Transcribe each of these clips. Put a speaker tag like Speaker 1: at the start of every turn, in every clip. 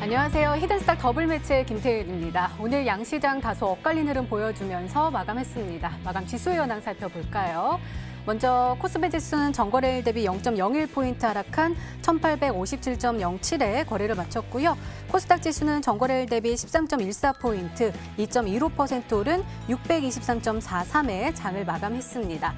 Speaker 1: 안녕하세요. 히든스탁 더블 매체의 김태윤입니다. 오늘 양시장 다소 엇갈린 흐름 보여주면서 마감했습니다. 마감 지수 현황 살펴볼까요? 먼저 코스피 지수는 전거래일 대비 0.01포인트 하락한 1857.07에 거래를 마쳤고요. 코스닥 지수는 전거래일 대비 13.14포인트, 2.15% 오른 623.43에 장을 마감했습니다.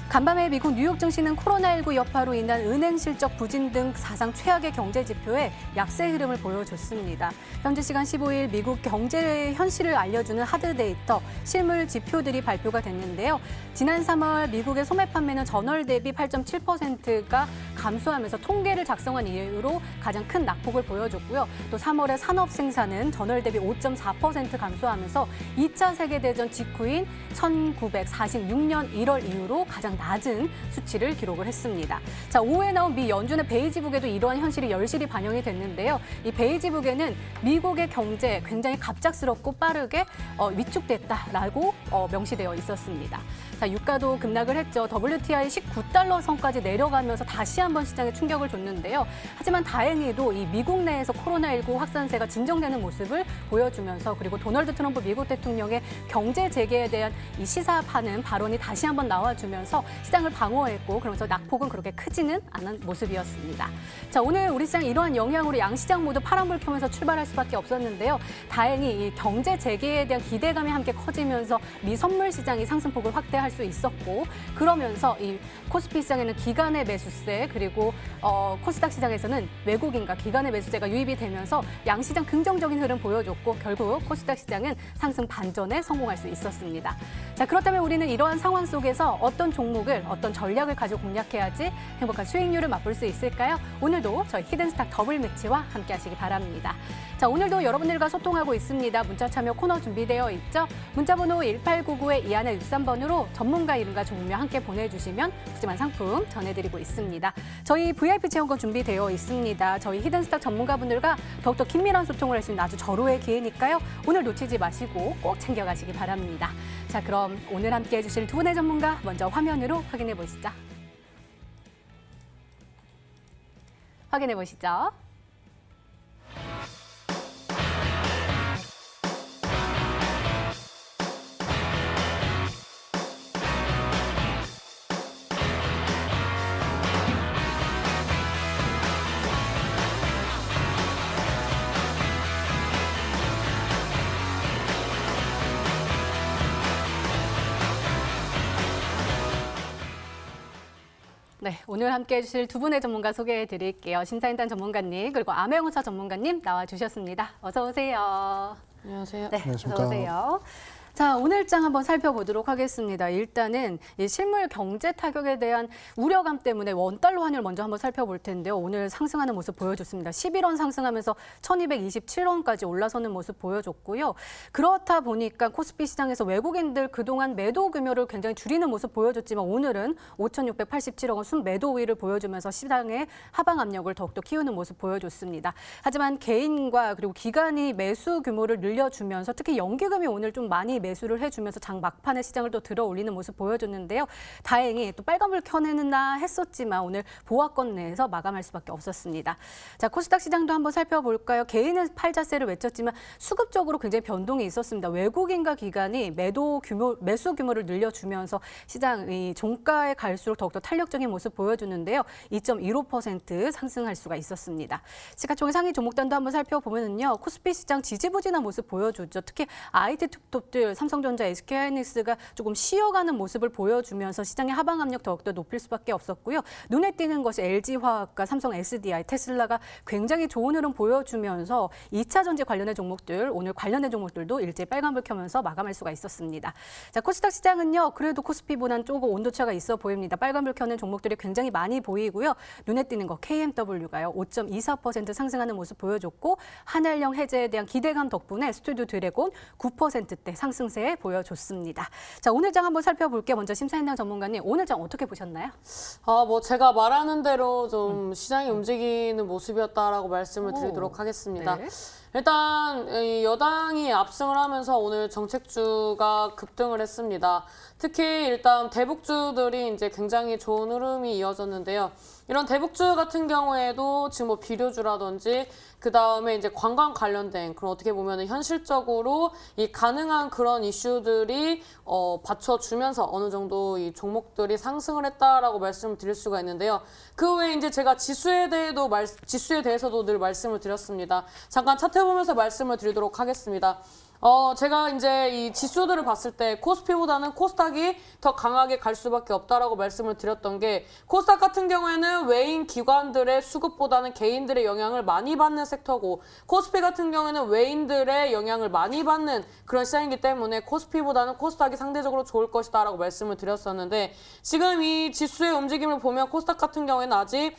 Speaker 1: 간밤에 미국 뉴욕 증시는 코로나19 여파로 인한 은행 실적 부진 등 사상 최악의 경제 지표에 약세 흐름을 보여줬습니다. 현지 시간 15일 미국 경제 현실을 알려주는 하드 데이터, 실물 지표들이 발표가 됐는데요. 지난 3월 미국의 소매 판매는 전월 대비 8.7%가 감소하면서 통계를 작성한 이후로 가장 큰 낙폭을 보여줬고요. 또 3월의 산업 생산은 전월 대비 5.4% 감소하면서 2차 세계대전 직후인 1946년 1월 이후로 가장 낮은 수치를 기록을 했습니다. 자, 오후에 나온 미 연준의 베이지북에도 이러한 현실이 열실히 반영이 됐는데요. 이 베이지북에는 미국의 경제 굉장히 갑작스럽고 빠르게 위축됐다라고 명시되어 있었습니다. 자, 유가도 급락을 했죠. WTI 19달러 선까지 내려가면서 다시 한번 시장에 충격을 줬는데요. 하지만 다행히도 이 미국 내에서 코로나19 확산세가 진정되는 모습을 보여주면서 그리고 도널드 트럼프 미국 대통령의 경제 재개에 대한 이 시사하는 발언이 다시 한번 나와주면서 시장을 방어했고 그러면서 낙폭은 그렇게 크지는 않은 모습이었습니다. 자, 오늘 우리 시장 이러한 영향으로 양시장 모두 파란불 켜면서 출발할 수밖에 없었는데요. 다행히 이 경제 재개에 대한 기대감이 함께 커지면서 미 선물 시장이 상승폭을 확대할 수 있었고 그러면서 이 코스피 시장에는 기관의 매수세 그리고 코스닥 시장에서는 외국인과 기관의 매수세가 유입이 되면서 양시장 긍정적인 흐름 보여줬고 결국 코스닥 시장은 상승 반전에 성공할 수 있었습니다. 자, 그렇다면 우리는 이러한 상황 속에서 어떤 종목을 어떤 전략을 가지고 공략해야지 행복한 수익률을 맛볼 수 있을까요? 오늘도 저희 히든스탁 더블 매치와 함께 하시기 바랍니다. 자, 오늘도 여러분들과 소통하고 있습니다. 문자 참여 코너 준비되어 있죠? 문자번호 1899-2163번으로 전문가 이름과 종류명 함께 보내주시면 푸짐한 상품 전해드리고 있습니다. 저희 VIP 체험권 준비되어 있습니다. 저희 히든스탁 전문가분들과 더욱더 긴밀한 소통을 할 수 있는 아주 절호의 기회니까요. 오늘 놓치지 마시고 꼭 챙겨가시기 바랍니다. 자, 그럼 오늘 함께 해주실 두 분의 전문가 먼저 화면으로 확인해 보시죠. 확인해 보시죠. 네, 오늘 함께 해주실 두 분의 전문가 소개해 드릴게요. 심사인단 전문가님 그리고 암행어사 전문가님 나와주셨습니다. 어서 오세요.
Speaker 2: 안녕하세요.
Speaker 1: 네, 어서 오세요. 자, 오늘장 한번 살펴보도록 하겠습니다. 일단은 이 실물 경제 타격에 대한 우려감 때문에 원달러 환율 먼저 한번 살펴볼 텐데요. 오늘 상승하는 모습 보여줬습니다. 11원 상승하면서 1227원까지 올라서는 모습 보여줬고요. 그렇다 보니까 코스피 시장에서 외국인들 그동안 매도 규모를 굉장히 줄이는 모습 보여줬지만 오늘은 5,687억 원 순매도 우위를 보여주면서 시장의 하방 압력을 더욱더 키우는 모습 보여줬습니다. 하지만 개인과 그리고 기관이 매수 규모를 늘려주면서 특히 연기금이 오늘 좀 많이 매수를 해주면서 장 막판에 시장을 또 들어 올리는 모습 보여줬는데요. 다행히 또 빨간불 켜내나 했었지만 오늘 보합권 내에서 마감할 수밖에 없었습니다. 자, 코스닥 시장도 한번 살펴볼까요? 개인은 팔자세를 외쳤지만 수급적으로 굉장히 변동이 있었습니다. 외국인과 기관이 매수 규모를 늘려주면서 시장이 종가에 갈수록 더욱더 탄력적인 모습 보여주는데요. 2.15% 상승할 수가 있었습니다. 시가총액 상위 종목단도 한번 살펴보면요. 코스피 시장 지지부진한 모습 보여주죠. 특히 IT 톱들 삼성전자, SK하이닉스가 조금 쉬어가는 모습을 보여주면서 시장의 하방 압력 더욱더 높일 수밖에 없었고요. 눈에 띄는 것이 LG화학과 삼성 SDI, 테슬라가 굉장히 좋은 흐름 보여주면서 2차 전지 관련된 종목들, 오늘 관련된 종목들도 일제히 빨간불 켜면서 마감할 수가 있었습니다. 자, 코스닥 시장은요. 그래도 코스피보다는 조금 온도차가 있어 보입니다. 빨간불 켜는 종목들이 굉장히 많이 보이고요. 눈에 띄는 거 KMW가요. 5.24% 상승하는 모습 보여줬고 한일령 해제에 대한 기대감 덕분에 스튜디오 드래곤 9%대 상승세 보여줬습니다. 자, 오늘장 한번 살펴볼게요. 먼저 심사인단 전문가님, 오늘장 어떻게 보셨나요?
Speaker 2: 뭐 제가 말하는 대로 좀 시장이 움직이는 모습이었다라고 말씀을 드리도록 하겠습니다.
Speaker 1: 네.
Speaker 2: 일단 이 여당이 압승을 하면서 오늘 정책주가 급등을 했습니다. 특히 일단 대북주들이 이제 굉장히 좋은 흐름이 이어졌는데요. 이런 대북주 같은 경우에도 지금 뭐 비료주라든지 그 다음에 이제 관광 관련된 그런 어떻게 보면은 현실적으로 이 가능한 그런 이슈들이 받쳐주면서 어느 정도 이 종목들이 상승을 했다라고 말씀을 드릴 수가 있는데요. 그 외에 이제 제가 지수에 대해서도 늘 말씀을 드렸습니다. 잠깐 차트 보면서 말씀을 드리도록 하겠습니다. 제가 이제 이 지수들을 봤을 때 코스피보다는 코스닥이 더 강하게 갈 수밖에 없다라고 말씀을 드렸던 게 코스닥 같은 경우에는 외인 기관들의 수급보다는 개인들의 영향을 많이 받는 섹터고 코스피 같은 경우에는 외인들의 영향을 많이 받는 그런 시장이기 때문에 코스피보다는 코스닥이 상대적으로 좋을 것이다라고 말씀을 드렸었는데 지금 이 지수의 움직임을 보면 코스닥 같은 경우에는 아직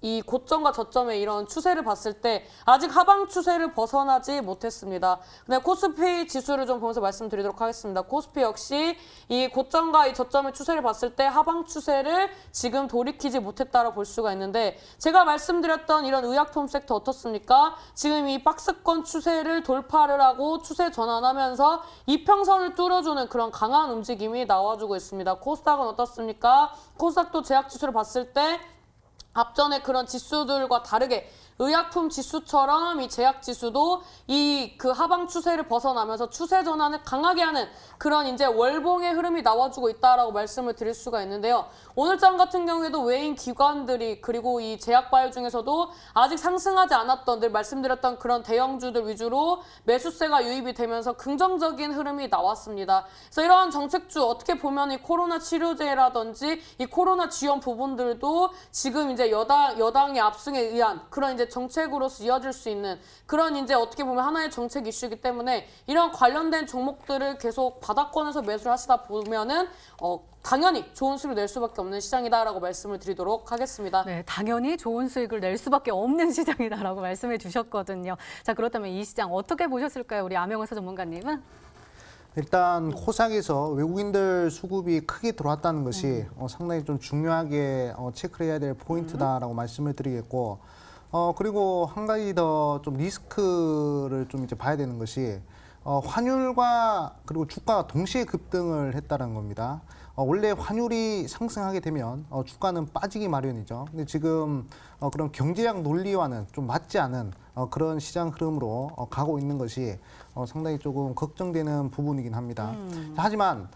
Speaker 2: 이 고점과 저점의 이런 추세를 봤을 때 아직 하방 추세를 벗어나지 못했습니다. 근데 코스피 지수를 좀 보면서 말씀드리도록 하겠습니다. 코스피 역시 이 고점과 이 저점의 추세를 봤을 때 하방 추세를 지금 돌이키지 못했다고 볼 수가 있는데 제가 말씀드렸던 이런 의약품 섹터 어떻습니까? 지금 이 박스권 추세를 돌파를 하고 추세 전환하면서 이평선을 뚫어주는 그런 강한 움직임이 나와주고 있습니다. 코스닥은 어떻습니까? 코스닥도 제약지수를 봤을 때 앞전에 그런 지수들과 다르게 의약품 지수처럼 이 제약 지수도 이 그 하방 추세를 벗어나면서 추세 전환을 강하게 하는 그런 이제 월봉의 흐름이 나와주고 있다라고 말씀을 드릴 수가 있는데요. 오늘장 같은 경우에도 외인 기관들이 그리고 이 제약 바이오 중에서도 아직 상승하지 않았던 늘 말씀드렸던 그런 대형주들 위주로 매수세가 유입이 되면서 긍정적인 흐름이 나왔습니다. 그래서 이런 정책주 어떻게 보면 이 코로나 치료제라든지 이 코로나 지원 부분들도 지금 이제 여당의 압승에 의한 그런 이제 정책으로서 이어질 수 있는 그런 이제 어떻게 보면 하나의 정책 이슈이기 때문에 이런 관련된 종목들을 계속 바닥권에서 매수를 하시다 보면은 당연히 좋은 수익을 낼 수밖에 없는 시장이다라고 말씀을 드리도록 하겠습니다.
Speaker 1: 네, 당연히 좋은 수익을 낼 수밖에 없는 시장이다라고 말씀해 주셨거든요. 자, 그렇다면 이 시장 어떻게 보셨을까요? 우리 암영서 전문가님은?
Speaker 3: 일단 코스닥에서 외국인들 수급이 크게 들어왔다는 것이 상당히 좀 중요하게 체크를 해야 될 포인트다라고 말씀을 드리겠고 그리고 한 가지 더 좀 리스크를 좀 이제 봐야 되는 것이 환율과 그리고 주가가 동시에 급등을 했다는 겁니다. 원래 환율이 상승하게 되면 주가는 빠지기 마련이죠. 근데 지금 그런 경제학 논리와는 좀 맞지 않은 그런 시장 흐름으로 가고 있는 것이 상당히 조금 걱정되는 부분이긴 합니다. 하지만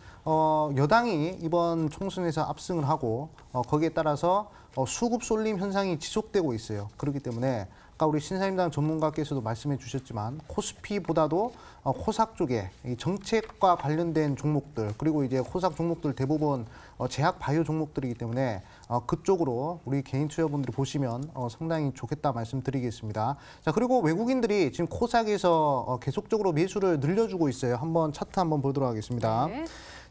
Speaker 3: 여당이 이번 총선에서 압승을 하고 거기에 따라서 수급 쏠림 현상이 지속되고 있어요. 그렇기 때문에 아까 우리 신사임당 전문가께서도 말씀해 주셨지만 코스피보다도 코스닥 쪽에 이 정책과 관련된 종목들 그리고 이제 코스닥 종목들 대부분 제약 바이오 종목들이기 때문에 그쪽으로 우리 개인 투자분들이 보시면 상당히 좋겠다 말씀드리겠습니다. 자, 그리고 외국인들이 지금 코스닥에서 계속적으로 매수를 늘려주고 있어요. 한번 차트 한번 보도록 하겠습니다.
Speaker 1: 네.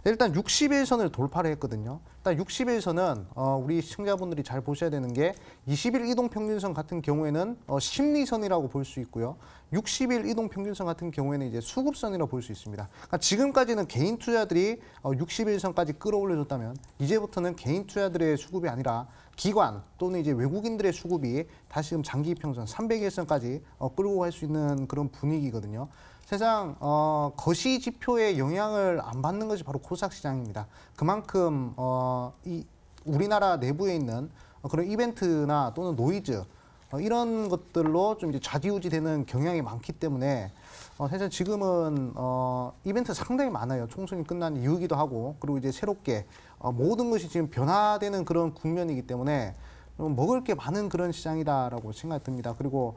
Speaker 3: 일단 60일선을 돌파를 했거든요. 일단 60일선은 우리 시청자분들이 잘 보셔야 되는 게 20일 이동평균선 같은 경우에는 심리선이라고 볼 수 있고요. 60일 이동평균선 같은 경우에는 이제 수급선이라고 볼 수 있습니다. 그러니까 지금까지는 개인 투자들이 60일선까지 끌어올려줬다면 이제부터는 개인 투자들의 수급이 아니라 기관 또는 이제 외국인들의 수급이 다시금 장기 평선 300일선까지 끌고 갈 수 있는 그런 분위기거든요. 세상 거시 지표에 영향을 안 받는 것이 바로 코스닥 시장입니다. 그만큼 이 우리나라 내부에 있는 그런 이벤트나 또는 노이즈 이런 것들로 좀 이제 좌지우지되는 경향이 많기 때문에 사실 지금은 이벤트 상당히 많아요. 총선이 끝난 이후기도 하고 그리고 이제 새롭게 모든 것이 지금 변화되는 그런 국면이기 때문에 먹을 게 많은 그런 시장이다라고 생각이 듭니다. 그리고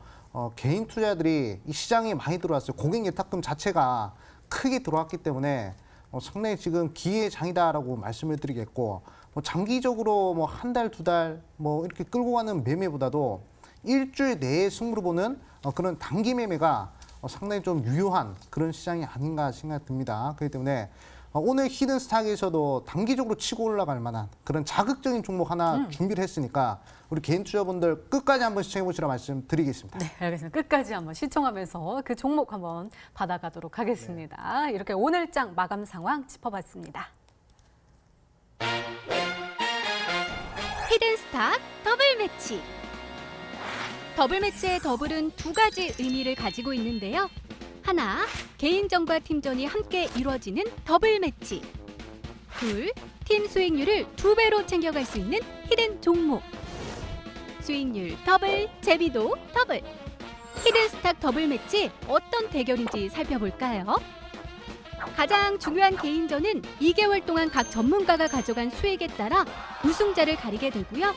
Speaker 3: 개인 투자들이 이 시장에 많이 들어왔어요. 고객 예탁금 자체가 크게 들어왔기 때문에 상당히 지금 기회의 장이다라고 말씀을 드리겠고 장기적으로 뭐 한 달, 두 달 뭐 이렇게 끌고 가는 매매보다도 일주일 내에 승부를 보는 그런 단기 매매가 상당히 좀 유효한 그런 시장이 아닌가 생각이 듭니다. 그렇기 때문에 오늘 히든스탁에서도 단기적으로 치고 올라갈 만한 그런 자극적인 종목 하나 준비를 했으니까 우리 개인 투자분들 끝까지 한번 시청해보시라 말씀드리겠습니다.
Speaker 1: 네, 알겠습니다. 끝까지 한번 시청하면서 그 종목 한번 받아가도록 하겠습니다. 이렇게 오늘장 마감 상황 짚어봤습니다.
Speaker 4: 히든스탁 더블 매치. 더블 매치의 더블은 두 가지 의미를 가지고 있는데요. 하나, 개인전과 팀전이 함께 이루어지는 더블 매치. 둘, 팀 수익률을 2배로 챙겨갈 수 있는 히든 종목. 수익률 더블, 재미도 더블. 히든 스탁 더블 매치 어떤 대결인지 살펴볼까요? 가장 중요한 개인전은 2개월 동안 각 전문가가 가져간 수익에 따라 우승자를 가리게 되고요.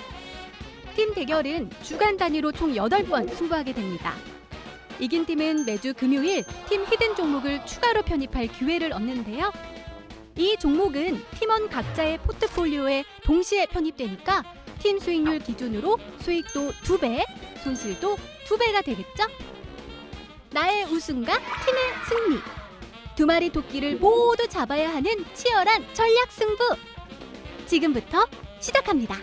Speaker 4: 팀 대결은 주간 단위로 총 8번 승부하게 됩니다. 이긴 팀은 매주 금요일 팀 히든 종목을 추가로 편입할 기회를 얻는데요. 이 종목은 팀원 각자의 포트폴리오에 동시에 편입되니까 팀 수익률 기준으로 수익도 2배, 손실도 2배가 되겠죠? 나의 우승과 팀의 승리. 두 마리 토끼를 모두 잡아야 하는 치열한 전략 승부. 지금부터 시작합니다.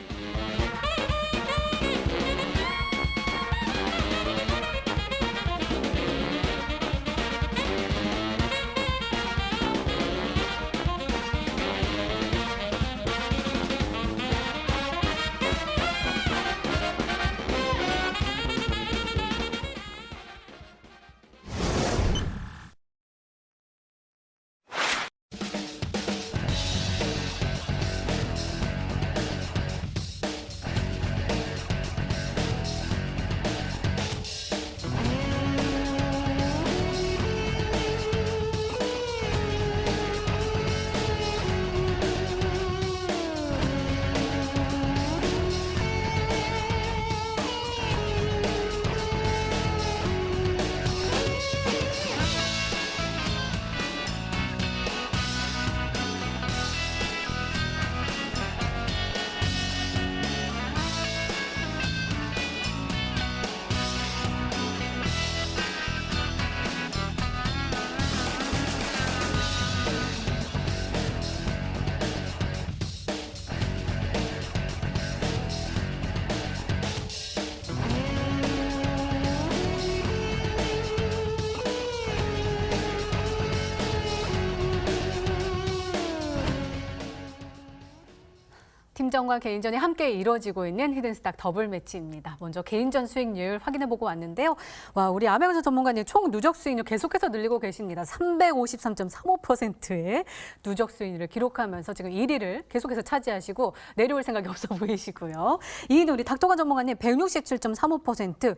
Speaker 1: 팀전과 개인전이 함께 이루어지고 있는 히든스탁 더블 매치입니다. 먼저 개인전 수익률 확인해보고 왔는데요. 와, 우리 아메리카 전문가님 총 누적 수익률 계속해서 늘리고 계십니다. 353.35%의 누적 수익률을 기록하면서 지금 1위를 계속해서 차지하시고 내려올 생각이 없어 보이시고요. 2위는 우리 닥터관 전문가님 167.35%.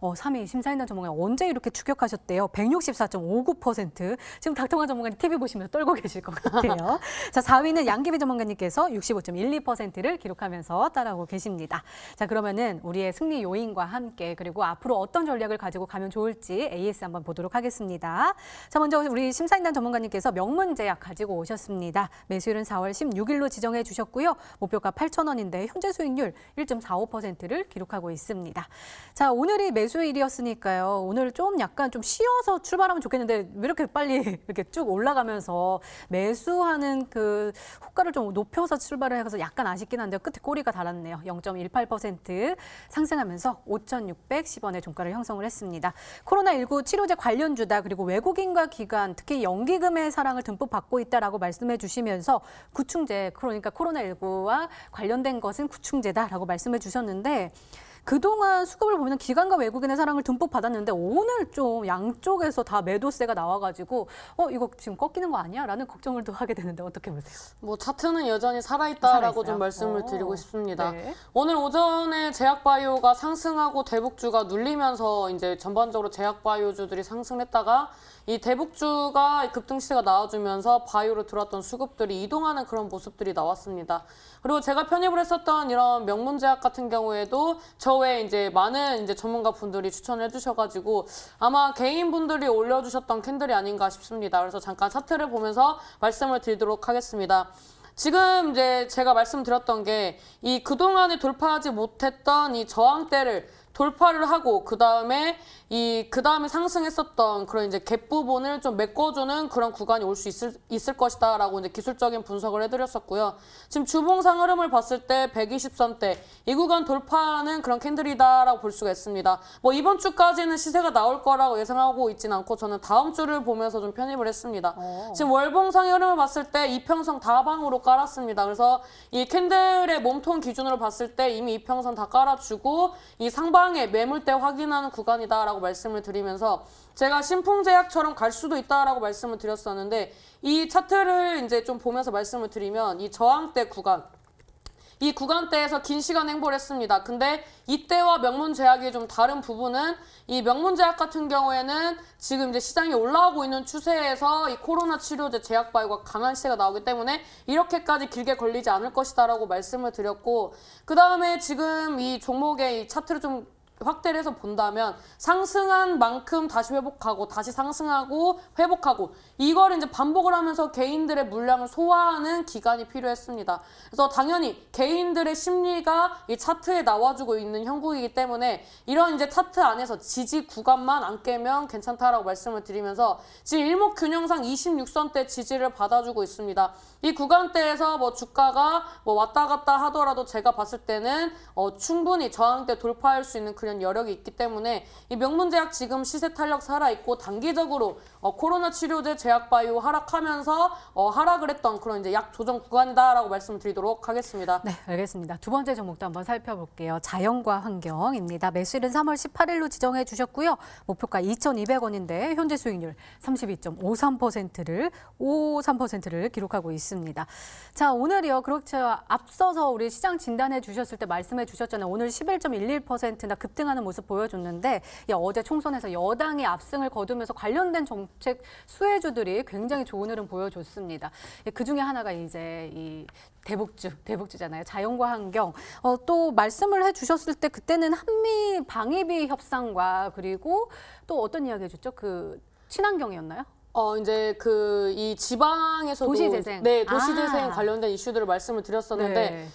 Speaker 1: 3위 심사인단 전문가님 언제 이렇게 추격하셨대요? 164.59%. 지금 닥터관 전문가님 TV 보시면서 떨고 계실 것 같아요. 자, 4위는 양기비 전문가님께서 65.12%를 기록하면서 따라오고 계십니다. 자, 그러면은 우리의 승리 요인과 함께 그리고 앞으로 어떤 전략을 가지고 가면 좋을지 AS 한번 보도록 하겠습니다. 자, 먼저 우리 심사인단 전문가님께서 명문 제약 가지고 오셨습니다. 매수율은 4월 16일로 지정해 주셨고요. 목표가 8,000원인데 현재 수익률 1.45%를 기록하고 있습니다. 자, 오늘이 매수일이었으니까요. 오늘 좀 약간 좀 쉬어서 출발하면 좋겠는데 왜 이렇게 빨리 이렇게 쭉 올라가면서 매수하는 그 호가를 좀 높여서 출발을 해서 약간 아쉽긴 한데요. 끝에 꼬리가 달았네요. 0.18% 상승하면서 5,610원의 종가를 형성을 했습니다. 코로나19 치료제 관련주다 그리고 외국인과 기관 특히 연기금의 사랑을 듬뿍 받고 있다라고 말씀해 주시면서 구충제 그러니까 코로나19와 관련된 것은 구충제다라고 말씀해 주셨는데 그동안 수급을 보면 기관과 외국인의 사랑을 듬뿍 받았는데 오늘 좀 양쪽에서 다 매도세가 나와가지고 이거 지금 꺾이는 거 아니야? 라는 걱정을 또 하게 되는데 어떻게 보세요?
Speaker 2: 뭐 차트는 여전히 살아있다라고
Speaker 1: 살아있어요?
Speaker 2: 좀 말씀을 드리고 싶습니다.
Speaker 1: 네.
Speaker 2: 오늘 오전에 제약바이오가 상승하고 대북주가 눌리면서 이제 전반적으로 제약바이오주들이 상승했다가 이 대북주가 급등시세가 나와주면서 바이오로 들어왔던 수급들이 이동하는 그런 모습들이 나왔습니다. 그리고 제가 편입을 했었던 이런 명문제약 같은 경우에도 저 외에 이제 많은 이제 전문가 분들이 추천을 해주셔가지고 아마 개인분들이 올려주셨던 캔들이 아닌가 싶습니다. 그래서 잠깐 차트를 보면서 말씀을 드리도록 하겠습니다. 지금 이제 제가 말씀드렸던 게 이 그동안에 돌파하지 못했던 이 저항대를 돌파를 하고 그다음에 상승했었던 그런 이제 갭 부분을 좀 메꿔주는 그런 구간이 올 수 있을 것이다라고 이제 기술적인 분석을 해드렸었고요. 지금 주봉상 흐름을 봤을 때 120선대 이 구간 돌파하는 그런 캔들이다라고 볼 수가 있습니다. 뭐 이번 주까지는 시세가 나올 거라고 예상하고 있진 않고 저는 다음 주를 보면서 좀 편입을 했습니다. 지금 월봉상의 흐름을 봤을 때 이평선 다방으로 깔았습니다. 그래서 이 캔들의 몸통 기준으로 봤을 때 이미 이평선 다 깔아주고 이 상방 시장의 매물대 확인하는 구간이다라고 말씀을 드리면서 제가 신풍제약처럼 갈 수도 있다라고 말씀을 드렸었는데 이 차트를 이제 좀 보면서 말씀을 드리면 이 저항대 구간 이 구간대에서 긴 시간 행보를 했습니다. 근데 이때와 명문제약이 좀 다른 부분은 이 명문제약 같은 경우에는 지금 이제 시장이 올라오고 있는 추세에서 이 코로나 치료제 제약바이오가 강한 시세가 나오기 때문에 이렇게까지 길게 걸리지 않을 것이다라고 말씀을 드렸고 그 다음에 지금 이 종목의 이 차트를 좀 확대를 해서 본다면 상승한 만큼 다시 회복하고 다시 상승하고 회복하고 이걸 이제 반복을 하면서 개인들의 물량을 소화하는 기간이 필요했습니다. 그래서 당연히 개인들의 심리가 이 차트에 나와주고 있는 형국이기 때문에 이런 이제 차트 안에서 지지 구간만 안 깨면 괜찮다라고 말씀을 드리면서 지금 일목균형상 26선대 지지를 받아주고 있습니다. 이 구간대에서 뭐 주가가 뭐 왔다 갔다 하더라도 제가 봤을 때는 충분히 저항대 돌파할 수 있는 그런 여력이 있기 때문에 이 명문제약 지금 시세 탄력 살아있고 단기적으로 코로나 치료제 제약바이오 하락하면서 하락을 했던 그런 이제 약 조정 구간이다라고 말씀드리도록 하겠습니다.
Speaker 1: 네, 알겠습니다. 두 번째 종목도 한번 살펴볼게요. 자연과 환경입니다. 매수일은 3월 18일로 지정해 주셨고요. 목표가 2,200원인데 현재 수익률 32.53%를 기록하고 있습니다. 자, 오늘이요. 그렇죠. 앞서서 우리 시장 진단해 주셨을 때 말씀해 주셨잖아요. 오늘 11.11%나 급등하는 모습 보여줬는데 어제 총선에서 여당이 압승을 거두면서 관련된 정책 수혜주들이 굉장히 좋은 흐름 보여줬습니다. 그 중에 하나가 이제 이 대북주잖아요. 자연과 환경. 또 말씀을 해주셨을 때 그때는 한미 방위비 협상과 그리고 또 어떤 이야기 해줬죠? 그 친환경이었나요?
Speaker 2: 이제 이 지방에서도
Speaker 1: 도시재생.
Speaker 2: 네, 도시재생 관련된 이슈들을 말씀을 드렸었는데
Speaker 1: 네.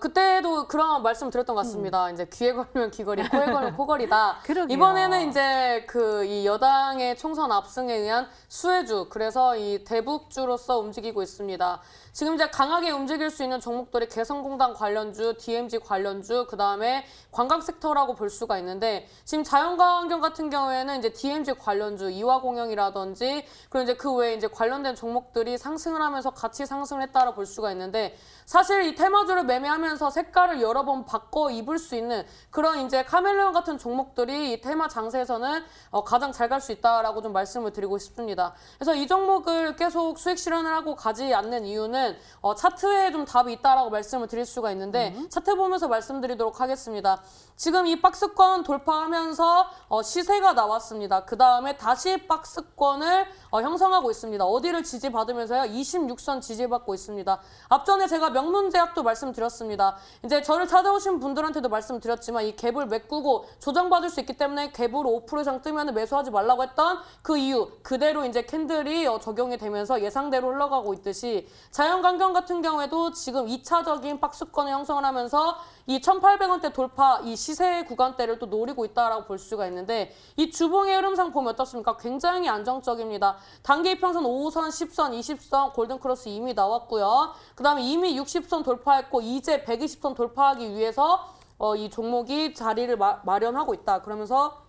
Speaker 2: 그때도 그런 말씀 드렸던 것 같습니다. 이제 귀에 걸리면 귀걸이, 코에 걸리면 코걸이다.
Speaker 1: 그러게요.
Speaker 2: 이번에는 이제 이 여당의 총선 압승에 의한 수혜주, 그래서 이 대북주로서 움직이고 있습니다. 지금 이제 강하게 움직일 수 있는 종목들이 개성공단 관련주, DMG 관련주, 그 다음에 관광 섹터라고 볼 수가 있는데 지금 자연과 환경 같은 경우에는 이제 DMG 관련주, 이화공영이라든지 그리고 이제 그 외에 이제 관련된 종목들이 상승을 하면서 같이 상승을 했다고 볼 수가 있는데 사실 이 테마주를 매매하면서 색깔을 여러 번 바꿔 입을 수 있는 그런 이제 카멜레온 같은 종목들이 이 테마 장세에서는 가장 잘 갈 수 있다라고 좀 말씀을 드리고 싶습니다. 그래서 이 종목을 계속 수익 실현을 하고 가지 않는 이유는 차트에 좀 답이 있다라고 말씀을 드릴 수가 있는데 차트 보면서 말씀드리도록 하겠습니다. 지금 이 박스권 돌파하면서 시세가 나왔습니다. 그 다음에 다시 박스권을 형성하고 있습니다. 어디를 지지받으면서요? 26선 지지받고 있습니다. 앞전에 제가 명문제약도 말씀드렸습니다. 이제 저를 찾아오신 분들한테도 말씀드렸지만 이 갭을 메꾸고 조정받을 수 있기 때문에 갭으로 5% 이상 뜨면 매수하지 말라고 했던 그 이유 그대로 이제 캔들이 적용이 되면서 예상대로 흘러가고 있듯이 자연환경 같은 경우에도 지금 2차적인 박스권을 형성을 하면서 이 1,800원대 돌파 이 시세 구간대를 또 노리고 있다라고 볼 수가 있는데 이 주봉의 흐름상 보면 어떻습니까? 굉장히 안정적입니다. 단기 이평선 5선, 10선, 20선 골든크로스 이미 나왔고요. 그 다음에 이미 60선 돌파했고 이제 120선 돌파하기 위해서 이 종목이 자리를 마련하고 있다. 그러면서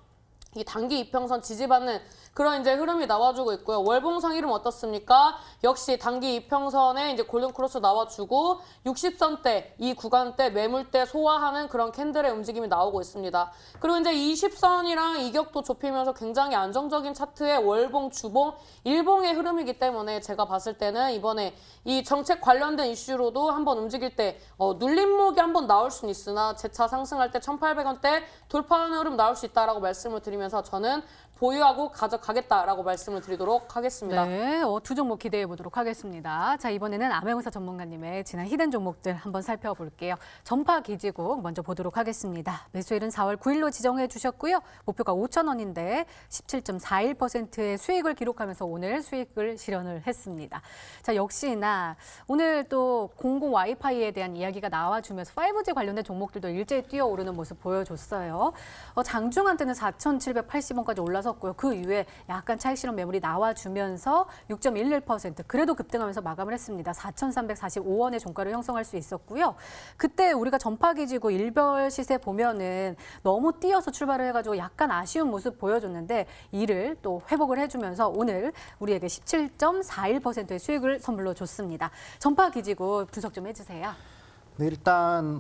Speaker 2: 이 단기 이평선 지지받는 그런 이제 흐름이 나와주고 있고요. 월봉상 흐름 어떻습니까? 역시 단기 이평선에 이제 골든크로스 나와주고 60선대 이 구간대 매물대 소화하는 그런 캔들의 움직임이 나오고 있습니다. 그리고 이제 20선이랑 이격도 좁히면서 굉장히 안정적인 차트의 월봉, 주봉, 일봉의 흐름이기 때문에 제가 봤을 때는 이번에 이 정책 관련된 이슈로도 한번 움직일 때 눌림목이 한번 나올 수는 있으나 재차 상승할 때 1,800원대 돌파하는 흐름 나올 수 있다라고 말씀을 드리면서 저는 보유하고 가져가겠다라고 말씀을 드리도록 하겠습니다.
Speaker 1: 네, 두 종목 기대해 보도록 하겠습니다. 자, 이번에는 암행사 전문가님의 지난 히든 종목들 한번 살펴볼게요. 전파기지국 먼저 보도록 하겠습니다. 매수일은 4월 9일로 지정해 주셨고요. 목표가 5,000원인데 17.41%의 수익을 기록하면서 오늘 수익을 실현을 했습니다. 자, 역시나 오늘 또 공공 와이파이에 대한 이야기가 나와주면서 5G 관련된 종목들도 일제히 뛰어오르는 모습 보여줬어요. 장중한테는 4,780원까지 올라서 그 이후에 약간 차익 실현 매물이 나와주면서 6.11% 그래도 급등하면서 마감을 했습니다. 4,345원의 종가를 형성할 수 있었고요. 그때 우리가 전파기지고 일별 시세 보면은 너무 뛰어서 출발을 해가지고 약간 아쉬운 모습 보여줬는데 이를 또 회복을 해주면서 오늘 우리에게 17.41%의 수익을 선물로 줬습니다. 전파기지고 분석 좀 해주세요.
Speaker 3: 네, 일단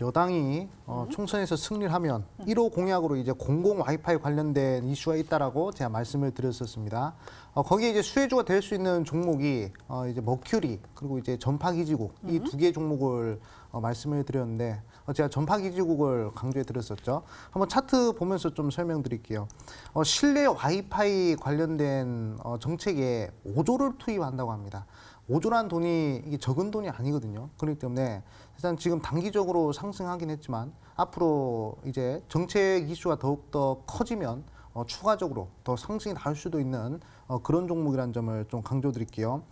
Speaker 3: 여당이 총선에서 승리를 하면 1호 공약으로 이제 공공 와이파이 관련된 이슈가 있다라고 제가 말씀을 드렸었습니다. 거기에 이제 수혜주가 될 수 있는 종목이 이제 머큐리 그리고 이제 전파기지국 이 두 개 종목을 말씀을 드렸는데 제가 전파기지국을 강조해 드렸었죠. 한번 차트 보면서 좀 설명드릴게요. 실내 와이파이 관련된 정책에 5조를 투입한다고 합니다. 5조란 돈이 이게 적은 돈이 아니거든요. 그렇기 때문에 일단 지금 단기적으로 상승하긴 했지만 앞으로 이제 정책 이슈가 더욱더 커지면 추가적으로 더 상승이 나올 수도 있는 그런 종목이라는 점을 좀 강조드릴게요.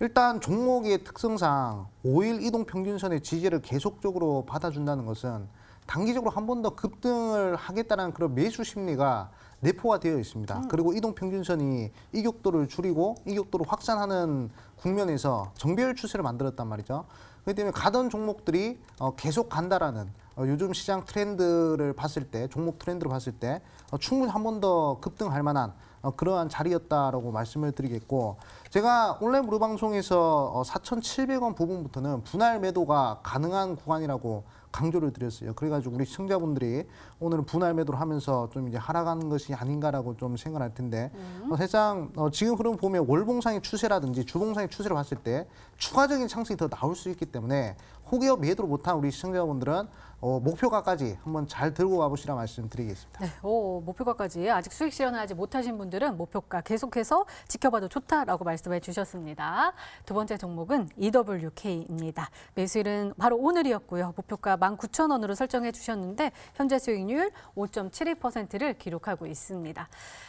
Speaker 3: 일단 종목의 특성상 5일 이동 평균선의 지지를 계속적으로 받아준다는 것은 단기적으로 한 번 더 급등을 하겠다는 그런 매수 심리가 내포가 되어 있습니다. 그리고 이동 평균선이 이격도를 줄이고 이격도를 확산하는 국면에서 정배열 추세를 만들었단 말이죠. 그렇기 때문에 가던 종목들이 계속 간다라는 요즘 시장 트렌드를 봤을 때, 종목 트렌드를 봤을 때 충분히 한 번 더 급등할 만한 그러한 자리였다라고 말씀을 드리겠고, 제가 온라인 무료 방송에서 4,700원 부분부터는 분할 매도가 가능한 구간이라고 강조를 드렸어요. 그래가지고 우리 시청자분들이 오늘은 분할 매도를 하면서 좀 이제 하락하는 것이 아닌가라고 좀 생각할 텐데, 사실상 지금 흐름 보면 월봉상의 추세라든지 주봉상의 추세를 봤을 때 추가적인 상승이 더 나올 수 있기 때문에 혹여 매도를 못한 우리 시청자분들은 목표가까지 한번 잘 들고 가보시라 말씀드리겠습니다.
Speaker 1: 네, 목표가까지 아직 수익 실현하지 못하신 분들은 목표가 계속해서 지켜봐도 좋다라고 말씀해 주셨습니다. 두 번째 종목은 EWK입니다. 매수일은 바로 오늘이었고요. 목표가 19,000원으로 설정해 주셨는데 현재 수익률 5.72%를 기록하고 있습니다.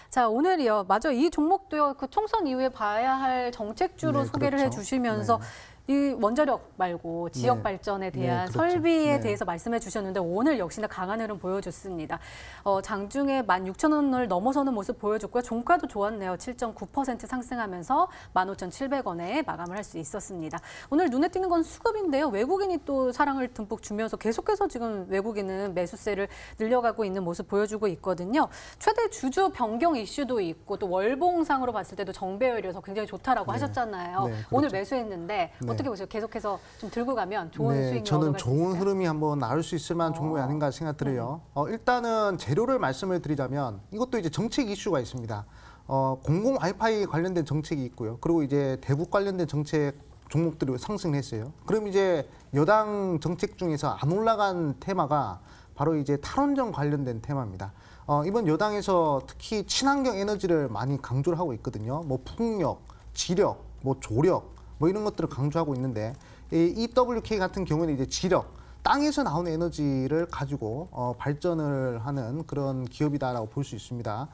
Speaker 1: 자, 오늘이요. 맞아, 이 종목도요. 그 총선 이후에 봐야 할 정책주로
Speaker 3: 네,
Speaker 1: 소개를
Speaker 3: 그렇죠.
Speaker 1: 해주시면서 이 원자력 말고 지역
Speaker 3: 네.
Speaker 1: 발전에 대한
Speaker 3: 네, 그렇죠.
Speaker 1: 설비에
Speaker 3: 네.
Speaker 1: 대해서 말씀해 주셨는데 오늘 역시나 강한 흐름 보여줬습니다. 장중에 16,000원을 넘어서는 모습 보여줬고요. 종가도 좋았네요. 7.9% 상승하면서 15,700원에 마감을 할 수 있었습니다. 오늘 눈에 띄는 건 수급인데요. 외국인이 또 사랑을 듬뿍 주면서 계속해서 지금 외국인은 매수세를 늘려가고 있는 모습 보여주고 있거든요. 최대 주주 변경 이슈도 있고 또 월봉상으로 봤을 때도 정배열이어서 굉장히 좋다라고 하셨잖아요.
Speaker 3: 네, 그렇죠.
Speaker 1: 오늘 매수했는데
Speaker 3: 네.
Speaker 1: 어떻게 보세요? 계속해서 좀 들고 가면 좋은
Speaker 3: 네,
Speaker 1: 수익
Speaker 3: 저는
Speaker 1: 얻어갈 수
Speaker 3: 좋은
Speaker 1: 있을까요?
Speaker 3: 흐름이 한번 나올 수 있을 만한 종목이 아닌가 생각 들어요. 일단은 재료를 말씀을 드리자면 이것도 이제 정책 이슈가 있습니다. 공공 와이파이 관련된 정책이 있고요. 그리고 이제 대북 관련된 정책 종목들이 상승했어요. 그럼 이제 여당 정책 중에서 안 올라간 테마가 바로 이제 탈원전 관련된 테마입니다. 이번 여당에서 특히 친환경 에너지를 많이 강조를 하고 있거든요. 뭐 풍력, 지력, 뭐 조력 뭐 이런 것들을 강조하고 있는데 이 EWK 같은 경우는 이제 지력, 땅에서 나오는 에너지를 가지고 발전을 하는 그런 기업이다라고 볼 수 있습니다.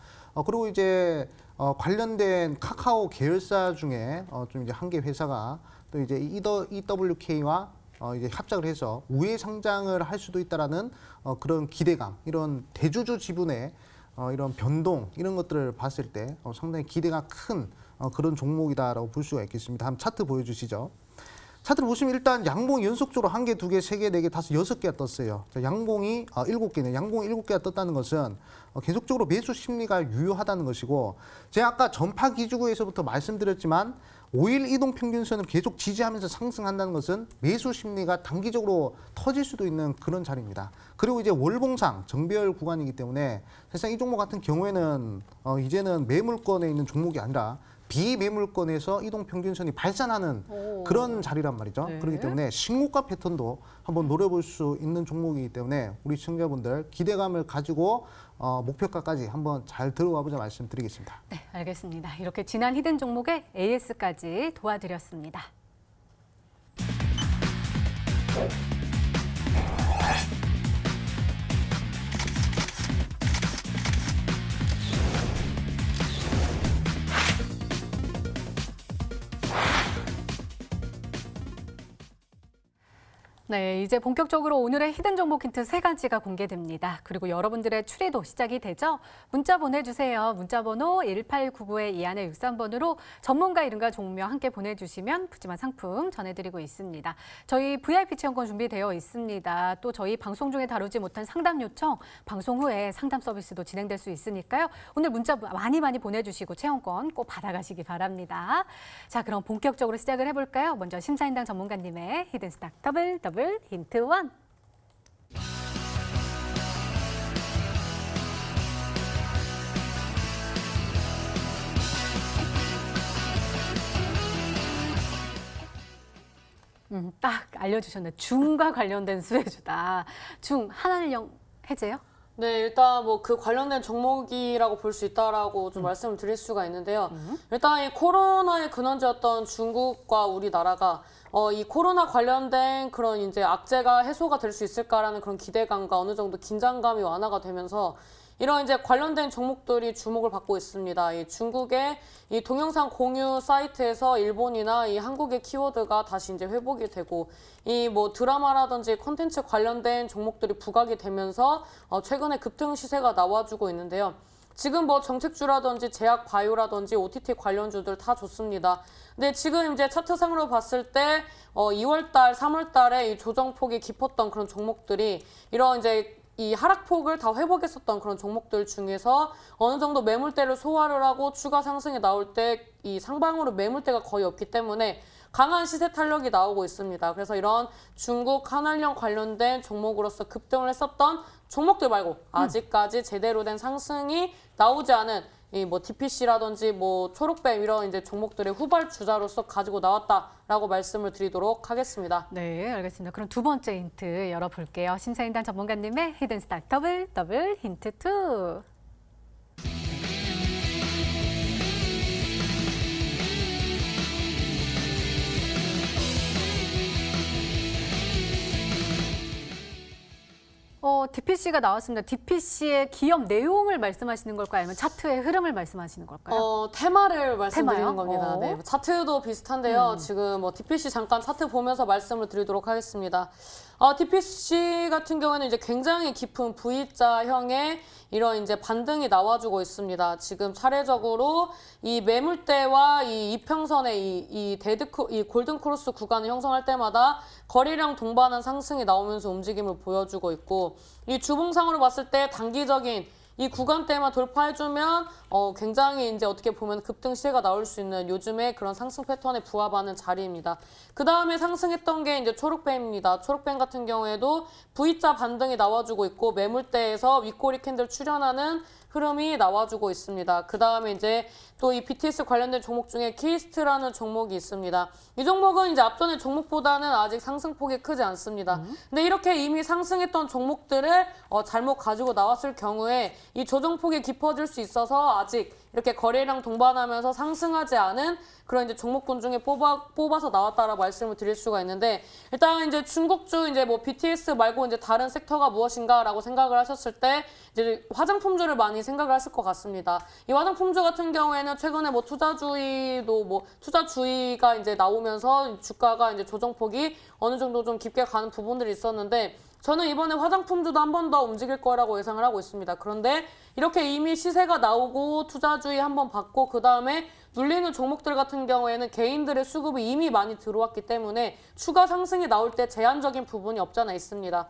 Speaker 3: 그리고 이제 관련된 카카오 계열사 중에 좀 이제 한 개 회사가 또 이제 EWK와 이제 합작을 해서 우회 상장을 할 수도 있다라는 그런 기대감, 이런 대주주 지분의 이런 변동 이런 것들을 봤을 때 상당히 기대가 큰 그런 종목이다라고 볼 수가 있겠습니다. 한번 차트 보여주시죠. 차트를 보시면 일단 양봉이 연속적으로 1개, 2개, 3개, 4개, 5, 6개가 떴어요. 자, 양봉이 7개네. 양봉이 7개가 떴다는 것은 계속적으로 매수 심리가 유효하다는 것이고, 제가 아까 전파 기지구에서부터 말씀드렸지만 5일 이동 평균선을 계속 지지하면서 상승한다는 것은 매수 심리가 단기적으로 터질 수도 있는 그런 자리입니다. 그리고 이제 월봉상 정배열 구간이기 때문에 사실상 이 종목 같은 경우에는 이제는 매물권에 있는 종목이 아니라 비매물권에서 이동 평균선이 발산하는 그런 자리란 말이죠.
Speaker 1: 네.
Speaker 3: 그렇기 때문에 신고가 패턴도 한번 노려볼 수 있는 종목이기 때문에 우리 시청자분들 기대감을 가지고 목표가까지 한번 잘 들어가 보자 말씀드리겠습니다.
Speaker 1: 네, 알겠습니다. 이렇게 지난 히든 종목의 AS까지 도와드렸습니다. 네, 이제 본격적으로 오늘의 히든 종목 힌트 3가지가 공개됩니다. 그리고 여러분들의 추리도 시작이 되죠? 문자 보내주세요. 문자번호 1899-2163번으로 전문가 이름과 종명 함께 보내주시면 푸짐한 상품 전해드리고 있습니다. 저희 VIP 체험권 준비되어 있습니다. 또 저희 방송 중에 다루지 못한 상담 요청, 방송 후에 상담 서비스도 진행될 수 있으니까요. 오늘 문자 많이 보내주시고 체험권 꼭 받아가시기 바랍니다. 자, 그럼 본격적으로 시작을 해볼까요? 먼저 심사인당 전문가님의 히든 스탁 더블 더블 힌트 1. 딱 알려주셨네. 중과 관련된 수혜주다. 중 하나를 해제요?
Speaker 2: 네, 일단 뭐 그 관련된 종목이라고 볼 수 있다라고 좀 말씀을 드릴 수가 있는데요. 일단 이 코로나의 근원지였던 중국과 우리나라가 이 코로나 관련된 그런 이제 악재가 해소가 될 수 있을까라는 그런 기대감과 어느 정도 긴장감이 완화가 되면서 이런 이제 관련된 종목들이 주목을 받고 있습니다. 이 중국의 이 동영상 공유 사이트에서 일본이나 이 한국의 키워드가 다시 이제 회복이 되고 이 뭐 드라마라든지 콘텐츠 관련된 종목들이 부각이 되면서 최근에 급등 시세가 나와주고 있는데요. 지금 뭐 정책주라든지 제약 바이오라든지 OTT 관련주들 다 좋습니다. 근데 지금 이제 차트상으로 봤을 때 2월달, 3월달에 이 조정폭이 깊었던 그런 종목들이 이런 이제 이 하락폭을 다 회복했었던 그런 종목들 중에서 어느 정도 매물대를 소화를 하고 추가 상승이 나올 때 이 상방으로 매물대가 거의 없기 때문에 강한 시세 탄력이 나오고 있습니다. 그래서 이런 중국 한알령 관련된 종목으로서 급등을 했었던 종목들 말고 아직까지 제대로 된 상승이 나오지 않은 이 뭐 DPC라든지 뭐 초록뱀 이런 이제 종목들의 후발주자로서 가지고 나왔다라고 말씀을 드리도록 하겠습니다.
Speaker 1: 네, 알겠습니다. 그럼 두 번째 힌트 열어볼게요. 심사인단 전문가님의 히든스타 더블 힌트 2. DPC가 나왔습니다. DPC의 기업 내용을 말씀하시는 걸까요? 아니면 차트의 흐름을 말씀하시는 걸까요?
Speaker 2: 테마를 말씀드리는
Speaker 1: 테마요?
Speaker 2: 겁니다. 네, 차트도 비슷한데요. 지금 뭐 DPC 잠깐 차트 보면서 말씀을 드리도록 하겠습니다. DPC 같은 경우에는 이제 굉장히 깊은 V자형의 이런 이제 반등이 나와주고 있습니다. 지금 차례적으로 이 매물대와 이 이평선의 이 골든 크로스 구간을 형성할 때마다 거래량 동반한 상승이 나오면서 움직임을 보여주고 있고 이 주봉상으로 봤을 때 단기적인 이 구간대만 돌파해주면 굉장히 이제 어떻게 보면 급등 시세가 나올 수 있는 요즘의 그런 상승 패턴에 부합하는 자리입니다. 그 다음에 상승했던 게 이제 초록뱀입니다. 초록뱀 같은 경우에도 V자 반등이 나와주고 있고 매물대에서 윗꼬리 캔들 출현하는 흐름이 나와주고 있습니다. 그 다음에 이제 또 이 BTS 관련된 종목 중에 키스트라는 종목이 있습니다. 이 종목은 이제 앞전의 종목보다는 아직 상승폭이 크지 않습니다. 근데 이렇게 이미 상승했던 종목들을 잘못 가지고 나왔을 경우에 이 조정폭이 깊어질 수 있어서 아직 이렇게 거래량 동반하면서 상승하지 않은 그런 이제 종목군 중에 뽑아서 나왔다라고 말씀을 드릴 수가 있는데 일단 이제 중국주 이제 뭐 BTS 말고 이제 다른 섹터가 무엇인가라고 생각을 하셨을 때 이제 화장품주를 많이 생각을 하실 것 같습니다. 이 화장품주 같은 경우에는 최근에 뭐 투자주의가 이제 나오면서 주가가 이제 조정폭이 어느 정도 좀 깊게 가는 부분들이 있었는데 저는 이번에 화장품주도 한 번 더 움직일 거라고 예상을 하고 있습니다. 그런데 이렇게 이미 시세가 나오고 투자주의 한 번 받고 그 다음에 눌리는 종목들 같은 경우에는 개인들의 수급이 이미 많이 들어왔기 때문에 추가 상승이 나올 때 제한적인 부분이 없잖아 있습니다.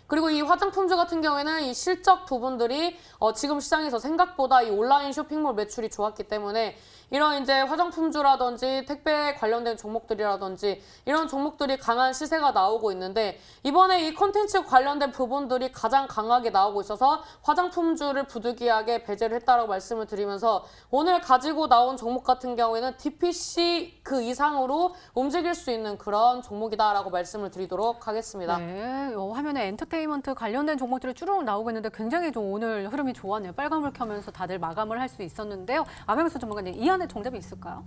Speaker 2: 그리고 이 화장품주 같은 경우에는 이 실적 부분들이 지금 시장에서 생각보다 이 온라인 쇼핑몰 매출이 좋았기 때문에 이런 이제 화장품주라든지 택배 관련된 종목들이라든지 이런 종목들이 강한 시세가 나오고 있는데 이번에 이 콘텐츠 관련된 부분들이 가장 강하게 나오고 있어서 화장품주를 부득이하게 배제를 했다라고 말씀을 드리면서 오늘 가지고 나온 종목 같은 경우에는 DPC 그 이상으로 움직일 수 있는 그런 종목이다라고 말씀을 드리도록 하겠습니다.
Speaker 1: 네, 화면에 엔터테인먼트 관련된 종목들이 쭈르륵 나오고 있는데 굉장히 좀 오늘 흐름이 좋았네요. 빨간불 켜면서 다들 마감을 할 수 있었는데요. 아명수 전문가님, 이 안에 정답이 있을까요?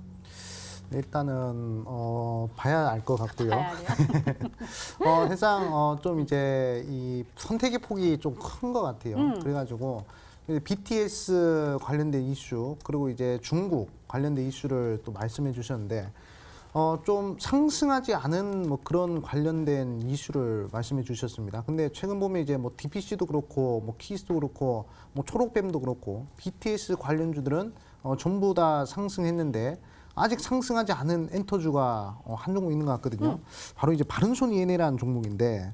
Speaker 3: 일단은 봐야 알 것 같고요.
Speaker 1: 봐야 돼요?
Speaker 3: 사실상 좀 이제 이 선택의 폭이 좀 큰 것 같아요. 그래가지고 BTS 관련된 이슈 그리고 이제 중국 관련된 이슈를 또 말씀해 주셨는데 좀 상승하지 않은 뭐 그런 관련된 이슈를 말씀해 주셨습니다. 근데 최근 보면 이제 뭐 DPC도 그렇고 뭐 키스도 그렇고 뭐 초록뱀도 그렇고 BTS 관련주들은 전부 다 상승했는데 아직 상승하지 않은 엔터주가 한 종목 있는 것 같거든요. 바로 이제 바른손 ENA라는 종목인데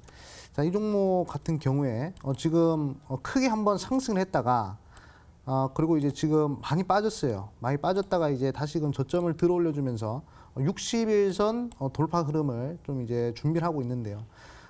Speaker 3: 자, 이 종목 같은 경우에 지금 크게 한번 상승을 했다가 그리고 이제 지금 많이 빠졌어요. 많이 빠졌다가 이제 다시금 저점을 들어 올려주면서 60일선 돌파 흐름을 좀 이제 준비를 하고 있는데요.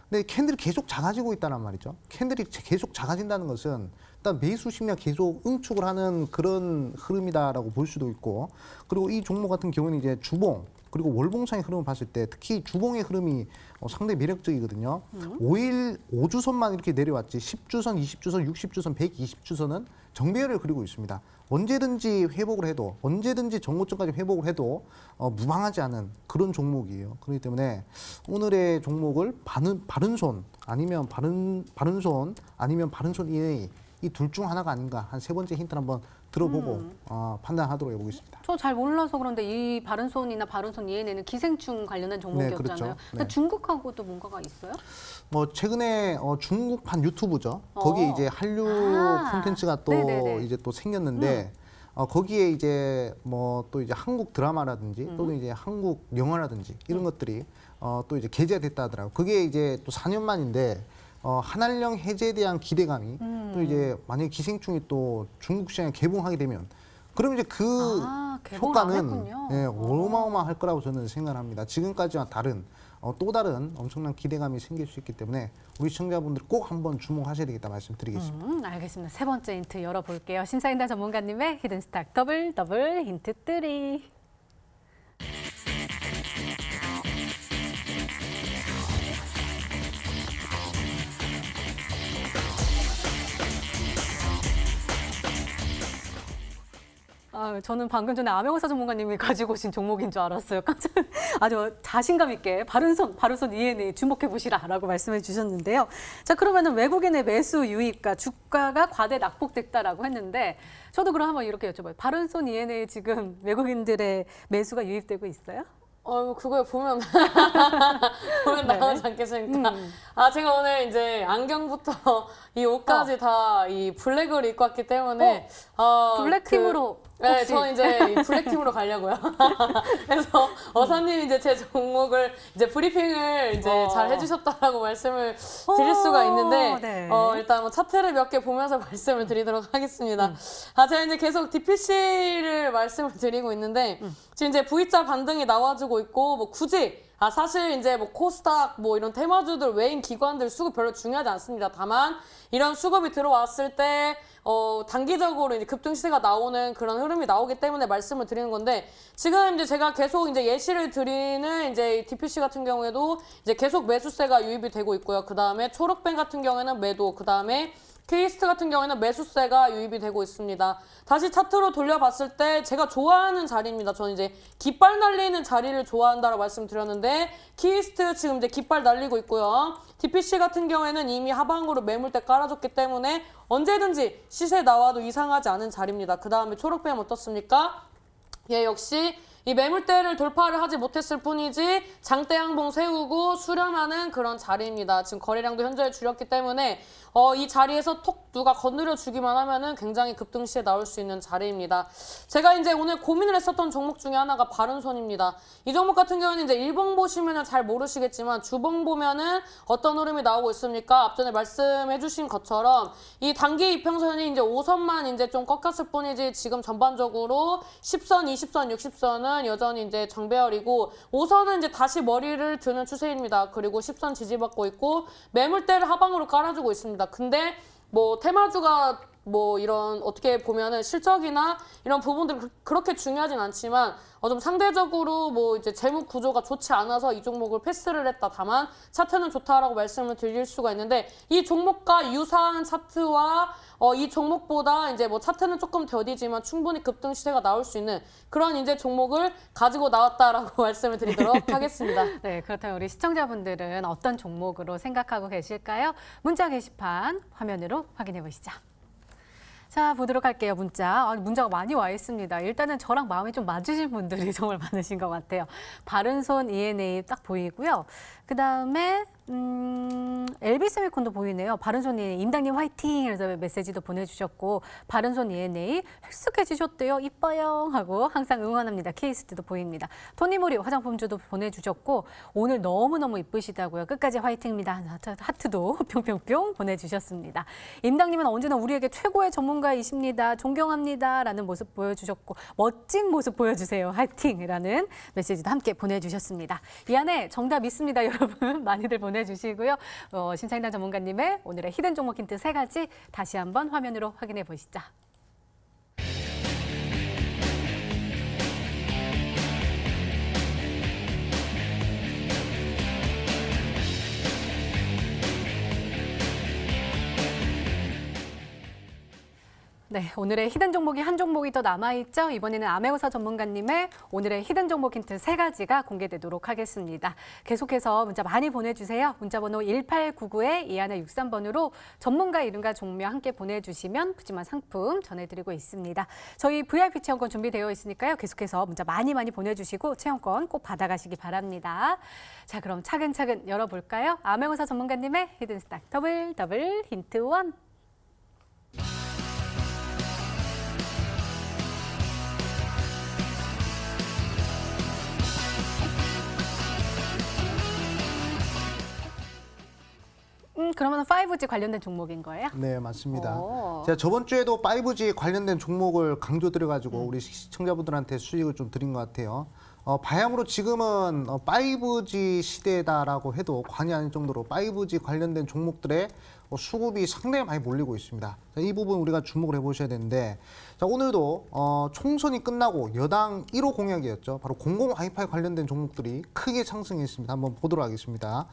Speaker 3: 근데 캔들이 계속 작아지고 있다는 말이죠. 캔들이 계속 작아진다는 것은 일단 매수 심리가 계속 응축을 하는 그런 흐름이다라고 볼 수도 있고, 그리고 이 종목 같은 경우는 이제 주봉 그리고 월봉상의 흐름을 봤을 때 특히 주봉의 흐름이 상당히 매력적이거든요. 5일 5주선만 이렇게 내려왔지 10주선, 20주선, 60주선, 120주선은 정배열을 그리고 있습니다. 언제든지 회복을 해도, 언제든지 전고점까지 회복을 해도 무방하지 않은 그런 종목이에요. 그렇기 때문에 오늘의 종목을 바른손 아니면 바른손 아니면 바른손 ENA 이 둘 중 하나가 아닌가, 한 세 번째 힌트를 한번 들어보고 판단하도록 해보겠습니다.
Speaker 1: 저 잘 몰라서 그런데 이 바른손이나 바른손 ENA는 기생충 관련된 종목이었잖아요.
Speaker 3: 그렇죠. 네.
Speaker 1: 근데 중국하고도 뭔가가 있어요?
Speaker 3: 뭐 최근에 중국판 유튜브죠. 거기에 이제 한류 콘텐츠가 또
Speaker 1: 네네네.
Speaker 3: 이제 또 생겼는데 거기에 이제 뭐 또 이제 한국 드라마라든지 또는 이제 한국 영화라든지 이런 것들이 또 이제 게재됐다 하더라고요. 그게 이제 또 4년 만인데 한알령 해제에 대한 기대감이 또 이제 만약에 기생충이 또 중국 시장에 개봉하게 되면 그럼 이제 그
Speaker 1: 개봉 안
Speaker 3: 효과는
Speaker 1: 했군요.
Speaker 3: 어마어마할 거라고 저는 생각합니다. 지금까지와 다른 또 다른 엄청난 기대감이 생길 수 있기 때문에 우리 시청자분들 꼭 한번 주목하셔야 되겠다 말씀드리겠습니다.
Speaker 1: 알겠습니다. 세 번째 힌트 열어볼게요. 심사인단 전문가님의 히든스탁 더블 힌트 3. 저는 방금 전에 암행어사 전문가님이 가지고 오신 종목인 줄 알았어요. 깜짝 아주 자신감 있게 바른손 ENA 주목해 보시라라고 말씀해 주셨는데요. 자, 그러면은 외국인의 매수 유입과 주가가 과대 낙폭됐다라고 했는데 저도 그럼 한번 이렇게 여쭤봐요. 바른손 ENA 지금 외국인들의 매수가 유입되고 있어요?
Speaker 2: 그거에 보면 나오지 않겠습니까? 제가 오늘 이제 안경부터 이 옷까지 다 이 블랙을 입고 왔기 때문에
Speaker 1: 블랙팀으로
Speaker 2: 네, 저는 이제 이 블랙팀으로 가려고요. 그래서 어사님이 이제 제 종목을 이제 브리핑을 이제 잘 해주셨다라고 말씀을 드릴 수가 있는데
Speaker 1: 네.
Speaker 2: 일단 뭐 차트를 몇 개 보면서 말씀을 드리도록 하겠습니다. 제가 이제 계속 DPC를 말씀을 드리고 있는데 지금 이제 V자 반등이 나와주고 있고 뭐 굳이 사실 이제 뭐 코스닥 뭐 이런 테마주들 외인 기관들 수급 별로 중요하지 않습니다. 다만 이런 수급이 들어왔을 때 단기적으로 이제 급등 시세가 나오는 그런 흐름이 나오기 때문에 말씀을 드리는 건데 지금 이제 제가 계속 이제 예시를 드리는 이제 DPC 같은 경우에도 이제 계속 매수세가 유입이 되고 있고요. 그 다음에 초록뱅 같은 경우에는 매도, 그 다음에 케이스트 같은 경우에는 매수세가 유입이 되고 있습니다. 다시 차트로 돌려봤을 때 제가 좋아하는 자리입니다. 저는 이제 깃발 날리는 자리를 좋아한다고 말씀드렸는데 케이스트 지금 이제 깃발 날리고 있고요. DPC 같은 경우에는 이미 하방으로 매물대 깔아줬기 때문에 언제든지 시세 나와도 이상하지 않은 자리입니다. 그 다음에 초록뱀 어떻습니까? 역시 이 매물대를 돌파를 하지 못했을 뿐이지 장대 양봉 세우고 수렴하는 그런 자리입니다. 지금 거래량도 현저히 줄였기 때문에 이 자리에서 톡 누가 건드려 주기만 하면은 굉장히 급등 시에 나올 수 있는 자리입니다. 제가 이제 오늘 고민을 했었던 종목 중에 하나가 바른손입니다. 이 종목 같은 경우는 이제 일봉 보시면은 잘 모르시겠지만 주봉 보면은 어떤 흐름이 나오고 있습니까? 앞전에 말씀해 주신 것처럼 이 단기 이평선이 이제 5선만 이제 좀 꺾였을 뿐이지 지금 전반적으로 10선, 20선, 60선은 여전히 이제 정배열이고 5선은 이제 다시 머리를 드는 추세입니다. 그리고 10선 지지받고 있고 매물대를 하방으로 깔아주고 있습니다. 근데 뭐 테마주가 뭐 이런 어떻게 보면은 실적이나 이런 부분들은 그렇게 중요하진 않지만 좀 상대적으로 뭐 이제 재무 구조가 좋지 않아서 이 종목을 패스를 했다. 다만 차트는 좋다라고 말씀을 드릴 수가 있는데 이 종목과 유사한 차트와 이 종목보다 이제 뭐 차트는 조금 더디지만 충분히 급등 시세가 나올 수 있는 그런 이제 종목을 가지고 나왔다라고 말씀을 드리도록 하겠습니다.
Speaker 1: 네, 그렇다면 우리 시청자분들은 어떤 종목으로 생각하고 계실까요? 문자 게시판 화면으로 확인해 보시죠. 자, 보도록 할게요. 문자가 많이 와 있습니다. 일단은 저랑 마음이 좀 맞으신 분들이 정말 많으신 것 같아요. 바른손 ENA 딱 보이고요. 그다음에 엘비스미콘도 보이네요. 바른손 ENA 임당님 화이팅! 이라서 메시지도 보내주셨고 바른손 ENA 헬스케지셨대요. 이뻐요 하고 항상 응원합니다. 케이스트도 보입니다. 토니모리 화장품주도 보내주셨고 오늘 너무너무 이쁘시다고요. 끝까지 화이팅입니다. 하트도 뿅뿅뿅 보내주셨습니다. 임당님은 언제나 우리에게 최고의 전문가이십니다. 존경합니다. 라는 모습 보여주셨고 멋진 모습 보여주세요. 화이팅이라는 메시지도 함께 보내주셨습니다. 이 안에 정답 있습니다. 여러분 많이들 보내주시고요. 신창단 전문가님의 오늘의 히든 종목 힌트 3가지 다시 한번 화면으로 확인해 보시죠. 네, 오늘의 히든 종목이 한 종목이 더 남아있죠. 이번에는 아메오사 전문가님의 오늘의 히든 종목 힌트 3가지가 공개되도록 하겠습니다. 계속해서 문자 많이 보내주세요. 문자번호 1899-2163번으로 전문가 이름과 종묘 함께 보내주시면 푸짐한 상품 전해드리고 있습니다. 저희 VIP 체험권 준비되어 있으니까요. 계속해서 문자 많이 보내주시고 체험권 꼭 받아가시기 바랍니다. 자, 그럼 차근차근 열어볼까요? 아메오사 전문가님의 히든 스탁 더블 힌트 1. 그러면 5G 관련된 종목인 거예요?
Speaker 3: 네, 맞습니다.
Speaker 1: 오.
Speaker 3: 제가 저번 주에도 5G 관련된 종목을 강조드려가지고 우리 시청자분들한테 수익을 좀 드린 것 같아요. 바야흐로 지금은 5G 시대다라고 해도 과언이 아닐 정도로 5G 관련된 종목들의 수급이 상당히 많이 몰리고 있습니다. 자, 이 부분 우리가 주목을 해보셔야 되는데, 자, 오늘도 총선이 끝나고 여당 1호 공약이었죠. 바로 공공 와이파이 관련된 종목들이 크게 상승했습니다. 한번 보도록 하겠습니다.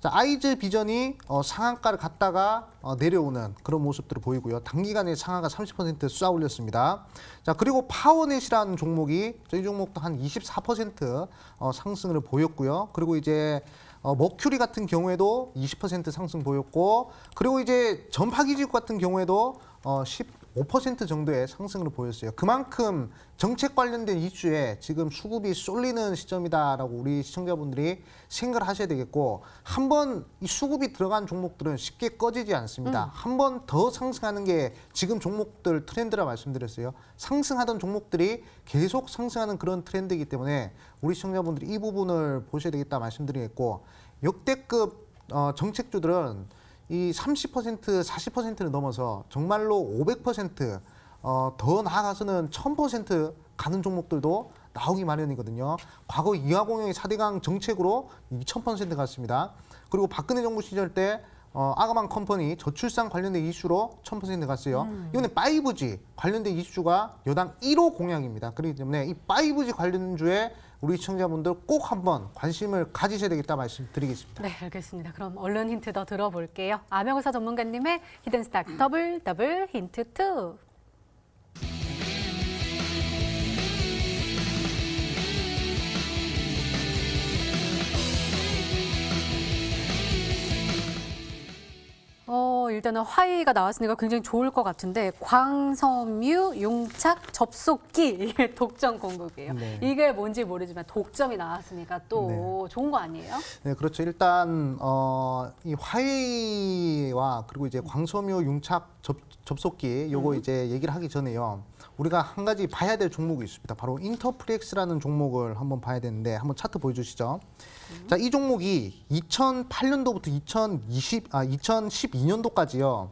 Speaker 3: 자, 아이즈 비전이 상한가를 갔다가 내려오는 그런 모습들을 보이고요. 단기간에 상한가 30% 쏘아 올렸습니다. 자, 그리고 파워넷이라는 종목이 이 종목도 한 24% 상승을 보였고요. 그리고 이제 머큐리 같은 경우에도 20% 상승 보였고, 그리고 이제 전파기지국 같은 경우에도 15% 정도의 상승을 보였어요. 그만큼 정책 관련된 이슈에 지금 수급이 쏠리는 시점이다라고 우리 시청자분들이 생각을 하셔야 되겠고, 한번 이 수급이 들어간 종목들은 쉽게 꺼지지 않습니다. 한 번 더 상승하는 게 지금 종목들 트렌드라 말씀드렸어요. 상승하던 종목들이 계속 상승하는 그런 트렌드이기 때문에 우리 시청자분들이 이 부분을 보셔야 되겠다 말씀드리겠고, 역대급 정책주들은 이 30%, 40%를 넘어서 정말로 500%, 더 나아가서는 1000% 가는 종목들도 나오기 마련이거든요. 과거 이하공영의 4대강 정책으로 2000% 갔습니다. 그리고 박근혜 정부 시절 때 아가만 컴퍼니 저출산 관련된 이슈로 1000% 갔어요. 이번에 5G 관련된 이슈가 여당 1호 공약입니다. 그렇기 때문에 이 5G 관련주에 우리 시청자분들 꼭 한번 관심을 가지셔야 되겠다 말씀드리겠습니다.
Speaker 1: 네, 알겠습니다. 그럼 얼른 힌트 더 들어볼게요. 아명의사 전문가님의 히든스탁 더블 힌트 2. 일단은 화이가 나왔으니까 굉장히 좋을 것 같은데, 광섬유 용착 접속기, 이게 독점 공급이에요.
Speaker 3: 네.
Speaker 1: 이게 뭔지 모르지만 독점이 나왔으니까 또
Speaker 3: 네.
Speaker 1: 좋은 거 아니에요?
Speaker 3: 네, 그렇죠. 일단 이 화웨이와 그리고 이제 광섬유 융착 접속기 요거 이제 얘기를 하기 전에요. 우리가 한 가지 봐야 될 종목이 있습니다. 바로 인터프렉스라는 종목을 한번 봐야 되는데, 한번 차트 보여주시죠. 자, 이 종목이 2008년도부터 2012년도까지요.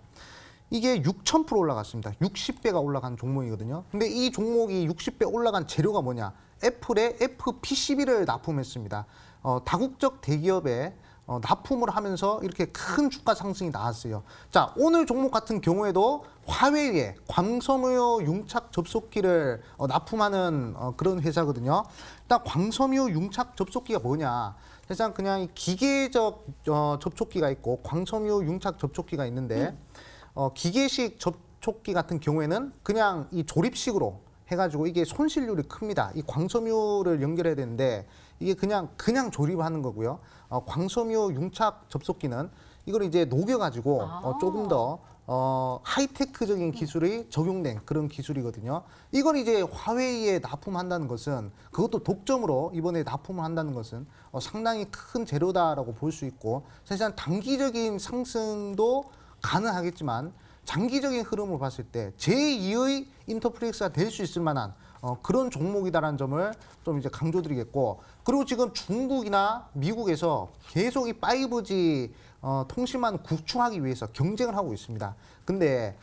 Speaker 3: 이게 6000% 올라갔습니다. 60배가 올라간 종목이거든요. 근데 이 종목이 60배 올라간 재료가 뭐냐? 애플의 FP12를 납품했습니다. 다국적 대기업에 납품을 하면서 이렇게 큰 주가 상승이 나왔어요. 자, 오늘 종목 같은 경우에도 화웨이에 광섬유 융착 접속기를 납품하는 그런 회사거든요. 일단 광섬유 융착 접속기가 뭐냐? 사실상 그냥 기계적 접촉기가 있고 광섬유 융착 접촉기가 있는데, 기계식 접촉기 같은 경우에는 그냥 이 조립식으로 해가지고 이게 손실률이 큽니다. 이 광섬유를 연결해야 되는데 이게 그냥 조립하는 거고요. 광섬유 융착 접속기는 이걸 이제 녹여가지고 조금 더 하이테크적인 기술이 적용된 그런 기술이거든요. 이걸 이제 화웨이에 납품한다는 것은 그것도 독점으로 이번에 납품을 한다는 것은 상당히 큰 재료다라고 볼 수 있고 사실상 단기적인 상승도 가능하겠지만 장기적인 흐름을 봤을 때 제2의 인터플렉스가 될 수 있을 만한 그런 종목이다라는 점을 좀 이제 강조드리겠고 그리고 지금 중국이나 미국에서 계속 이 5G 통신망 구축하기 위해서 경쟁을 하고 있습니다. 근데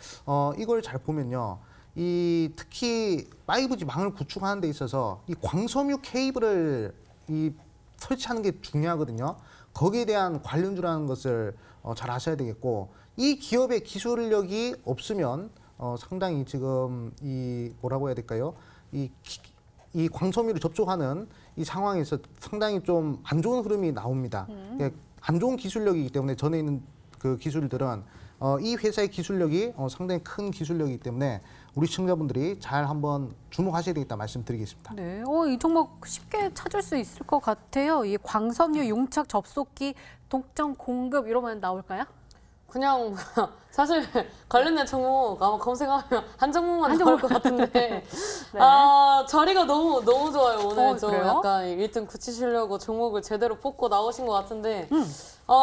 Speaker 3: 이걸 잘 보면요. 이 특히 5G 망을 구축하는 데 있어서 이 광섬유 케이블을 설치하는 게 중요하거든요. 거기에 대한 관련주라는 것을 잘 아셔야 되겠고 이 기업의 기술력이 없으면 상당히 지금 이 뭐라고 해야 될까요? 이 광섬유를 접촉하는 이 상황에서 상당히 좀 안 좋은 흐름이 나옵니다. 안 좋은 기술력이기 때문에 전에 있는 그 기술들은 이 회사의 기술력이 상당히 큰 기술력이기 때문에 우리 시청자분들이 잘 한번 주목하셔야 되겠다 말씀드리겠습니다.
Speaker 1: 네, 이 종목 쉽게 찾을 수 있을 것 같아요. 이 광섬유 용착 접속기 독점 공급 이러면 나올까요?
Speaker 2: 그냥 사실 관련된 종목 아마 검색하면 한 종목만 나올 것 같은데
Speaker 1: 네.
Speaker 2: 자리가 너무 좋아요. 오늘 좀
Speaker 1: 그래요?
Speaker 2: 약간 1등 굳히시려고 종목을 제대로 뽑고 나오신 것 같은데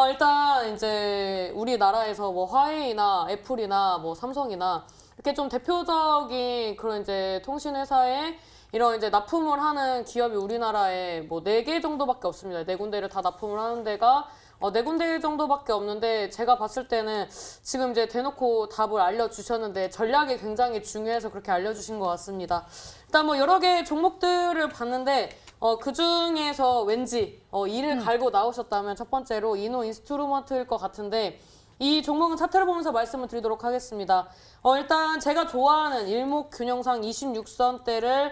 Speaker 2: 일단 이제 우리나라에서 뭐 화웨이나 애플이나 뭐 삼성이나 이렇게 좀 대표적인 그런 이제 통신 회사에 이런 이제 납품을 하는 기업이 우리나라에 뭐 4개 정도밖에 없습니다. 4군데를 다 납품을 하는 데가 4군데 정도밖에 없는데 제가 봤을 때는 지금 이제 대놓고 답을 알려주셨는데 전략이 굉장히 중요해서 그렇게 알려주신 것 같습니다. 일단 뭐 여러 개 종목들을 봤는데 그 중에서 왠지 이를 갈고 나오셨다면 첫 번째로 이노 인스트루먼트일 것 같은데 이 종목은 차트를 보면서 말씀을 드리도록 하겠습니다. 일단 제가 좋아하는 일목균형상 26선대를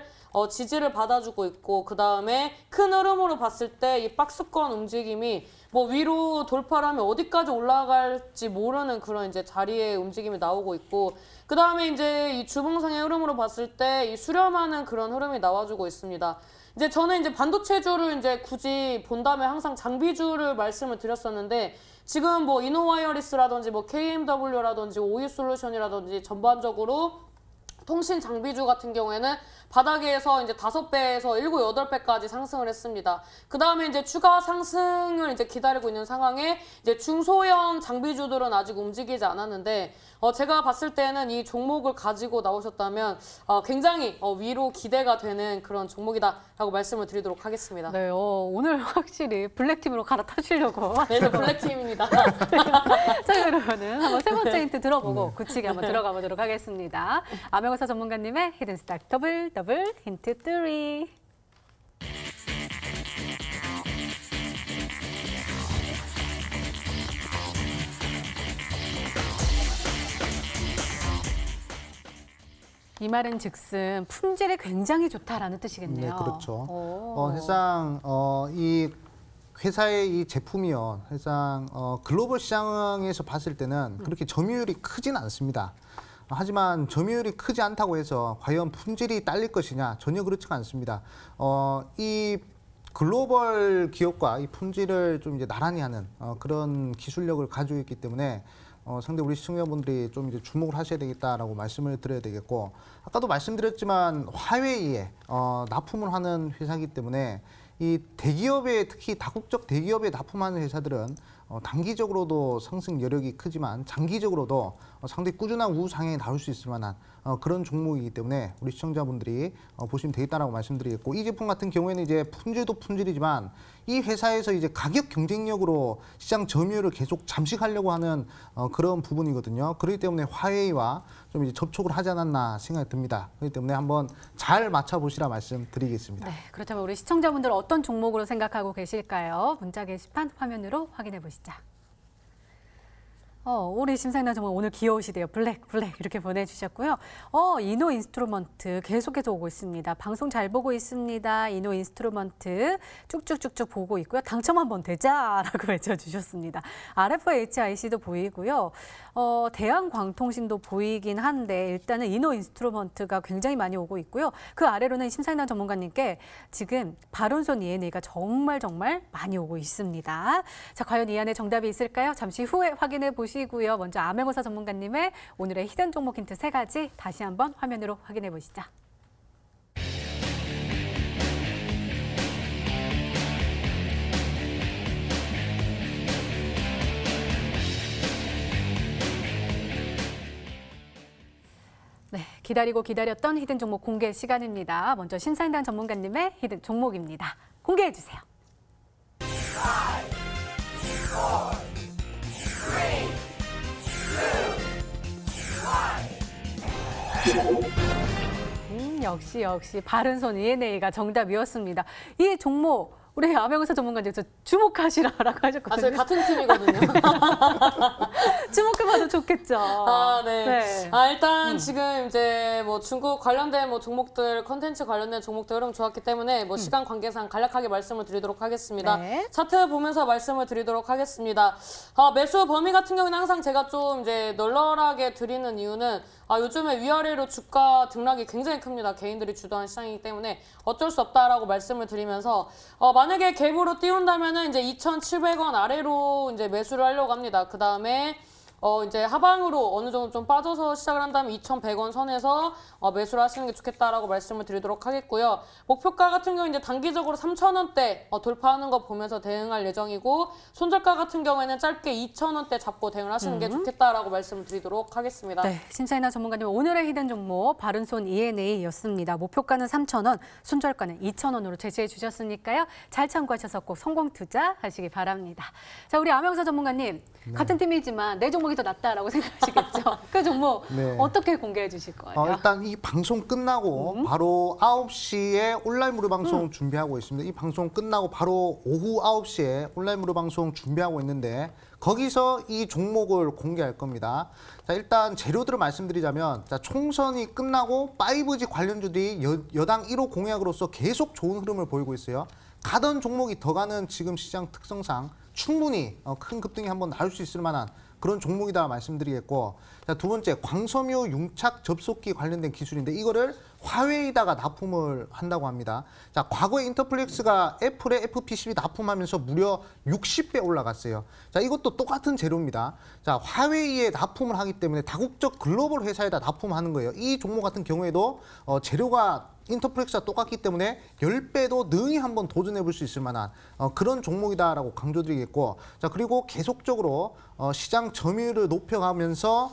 Speaker 2: 지지를 받아주고 있고 그 다음에 큰 흐름으로 봤을 때 이 박스권 움직임이 뭐 위로 돌파를 하면 어디까지 올라갈지 모르는 그런 이제 자리의 움직임이 나오고 있고 그 다음에 이제 이 주봉상의 흐름으로 봤을 때 이 수렴하는 그런 흐름이 나와주고 있습니다. 이제 저는 이제 반도체주를 이제 굳이 본다면 항상 장비주를 말씀을 드렸었는데 지금 뭐 이노와이어리스라든지 뭐 KMW라든지 오유솔루션이라든지 전반적으로 통신 장비주 같은 경우에는 바닥에서 이제 5배에서 7, 8배까지 상승을 했습니다. 그 다음에 이제 추가 상승을 이제 기다리고 있는 상황에 이제 중소형 장비주들은 아직 움직이지 않았는데 제가 봤을 때는 이 종목을 가지고 나오셨다면 굉장히 위로 기대가 되는 그런 종목이다라고 말씀을 드리도록 하겠습니다.
Speaker 1: 네, 오늘 확실히 블랙팀으로 갈아타시려고.
Speaker 2: 네, 블랙팀입니다.
Speaker 1: 자, 그러면은 한번 세 번째 힌트 들어보고 굳히게 한번 들어가 보도록 하겠습니다. 암행어사 전문가님의 히든스탁 더블 힌트 3. 이 말은 즉슨 품질이 굉장히 좋다라는 뜻이겠네요.
Speaker 3: 네, 그렇죠.
Speaker 1: 오.
Speaker 3: 사실상 이 회사의 이 제품이요, 사실상 글로벌 시장에서 봤을 때는 그렇게 점유율이 크진 않습니다. 하지만 점유율이 크지 않다고 해서 과연 품질이 딸릴 것이냐 전혀 그렇지가 않습니다. 이 글로벌 기업과 이 품질을 좀 이제 나란히 하는 그런 기술력을 가지고 있기 때문에 상당히 우리 시청자분들이 좀 이제 주목을 하셔야 되겠다라고 말씀을 드려야 되겠고 아까도 말씀드렸지만 화웨이에 납품을 하는 회사이기 때문에 이 대기업에 특히 다국적 대기업에 납품하는 회사들은 단기적으로도 상승 여력이 크지만 장기적으로도 상당히 꾸준한 우상향이 나올 수 있을 만한 그런 종목이기 때문에 우리 시청자분들이 보시면 되겠다라고 말씀드리겠고 이 제품 같은 경우에는 이제 품질도 품질이지만 이 회사에서 이제 가격 경쟁력으로 시장 점유율을 계속 잠식하려고 하는 그런 부분이거든요. 그렇기 때문에 화웨이와 좀 이제 접촉을 하지 않았나 생각이 듭니다. 그렇기 때문에 한번 잘 맞춰보시라 말씀드리겠습니다.
Speaker 1: 네, 그렇다면 우리 시청자분들 어떤 종목으로 생각하고 계실까요? 문자 게시판 화면으로 확인해 보시죠. 우리 심상남 정말 오늘 귀여우시대요. 블랙 이렇게 보내주셨고요. 이노 인스트루먼트 계속해서 오고 있습니다. 방송 잘 보고 있습니다. 이노 인스트루먼트 쭉쭉쭉쭉 보고 있고요. 당첨 한번 되자라고 외쳐주셨습니다. RFHIC도 보이고요. 대한광통신도 보이긴 한데 일단은 이노 인스트루먼트가 굉장히 많이 오고 있고요. 그 아래로는 심상남 전문가님께 지금 바론손 ENA가 정말 많이 오고 있습니다. 자, 과연 이 안에 정답이 있을까요? 잠시 후에 확인해 보시죠. 보시고요. 먼저 암행어사 전문가님의 오늘의 히든 종목 힌트 3가지 다시 한번 화면으로 확인해 보시죠. 네, 기다리고 기다렸던 히든 종목 공개 시간입니다. 먼저 신사임당 전문가님의 히든 종목입니다. 공개해 주세요. 역시 바른손 ENA가 정답이었습니다. 이 종목 우리 암행어사 전문가님께서 주목하시라라고 하셨거든요.
Speaker 2: 저희 같은 팀이거든요.
Speaker 1: 주목해봐도 좋겠죠.
Speaker 2: 네.
Speaker 1: 네.
Speaker 2: 일단 지금 이제 뭐 중국 관련된 뭐 종목들, 컨텐츠 관련된 종목들 흐름 좋았기 때문에 뭐 시간 관계상 간략하게 말씀을 드리도록 하겠습니다.
Speaker 1: 네.
Speaker 2: 차트 보면서 말씀을 드리도록 하겠습니다. 매수 범위 같은 경우는 항상 제가 좀 이제 널널하게 드리는 이유는 요즘에 위아래로 주가 등락이 굉장히 큽니다. 개인들이 주도한 시장이기 때문에 어쩔 수 없다라고 말씀을 드리면서 만약에 갭으로 띄운다면은 이제 2,700원 아래로 이제 매수를 하려고 합니다. 그 다음에 이제 하방으로 어느 정도 좀 빠져서 시작을 한다면 2,100원 선에서 매수를 하시는 게 좋겠다라고 말씀을 드리도록 하겠고요. 목표가 같은 경우 이제 단기적으로 3,000원대 돌파하는 거 보면서 대응할 예정이고 손절가 같은 경우에는 짧게 2,000원대 잡고 대응을 하시는 게 좋겠다라고 말씀을 드리도록 하겠습니다.
Speaker 1: 네, 신사임당 전문가님 오늘의 히든 종목 바른손 ENA였습니다. 목표가는 3,000원, 손절가는 2,000원으로 제시해 주셨으니까요. 잘 참고하셔서 꼭 성공 투자하시기 바랍니다. 자, 우리 암행어사 전문가님 같은 팀이지만 내 종목이 더 낫다라고 생각하시겠죠? 그 종목
Speaker 3: 네.
Speaker 1: 어떻게 공개해 주실 거예요?
Speaker 3: 일단 이 방송 끝나고 바로 9시에 온라인 무료 방송 준비하고 있습니다. 이 방송 끝나고 바로 오후 9시에 온라인 무료 방송 준비하고 있는데 거기서 이 종목을 공개할 겁니다. 자, 일단 재료들을 말씀드리자면 총선이 끝나고 5G 관련주들이 여당 1호 공약으로서 계속 좋은 흐름을 보이고 있어요. 가던 종목이 더 가는 지금 시장 특성상 충분히 큰 급등이 한번 나올 수 있을 만한 그런 종목이다 말씀드리겠고, 자, 두 번째 광섬유 융착 접속기 관련된 기술인데 이거를 화웨이에다가 납품을 한다고 합니다. 자, 과거에 인터플렉스가 애플의 FPCB 납품하면서 무려 60배 올라갔어요. 자, 이것도 똑같은 재료입니다. 자, 화웨이에 납품을 하기 때문에 다국적 글로벌 회사에다 납품하는 거예요. 이 종목 같은 경우에도 재료가 인터플렉스와 똑같기 때문에 10배도 능히 한번 도전해 볼 수 있을 만한 그런 종목이다라고 강조드리겠고, 자, 그리고 계속적으로 시장 점유율을 높여가면서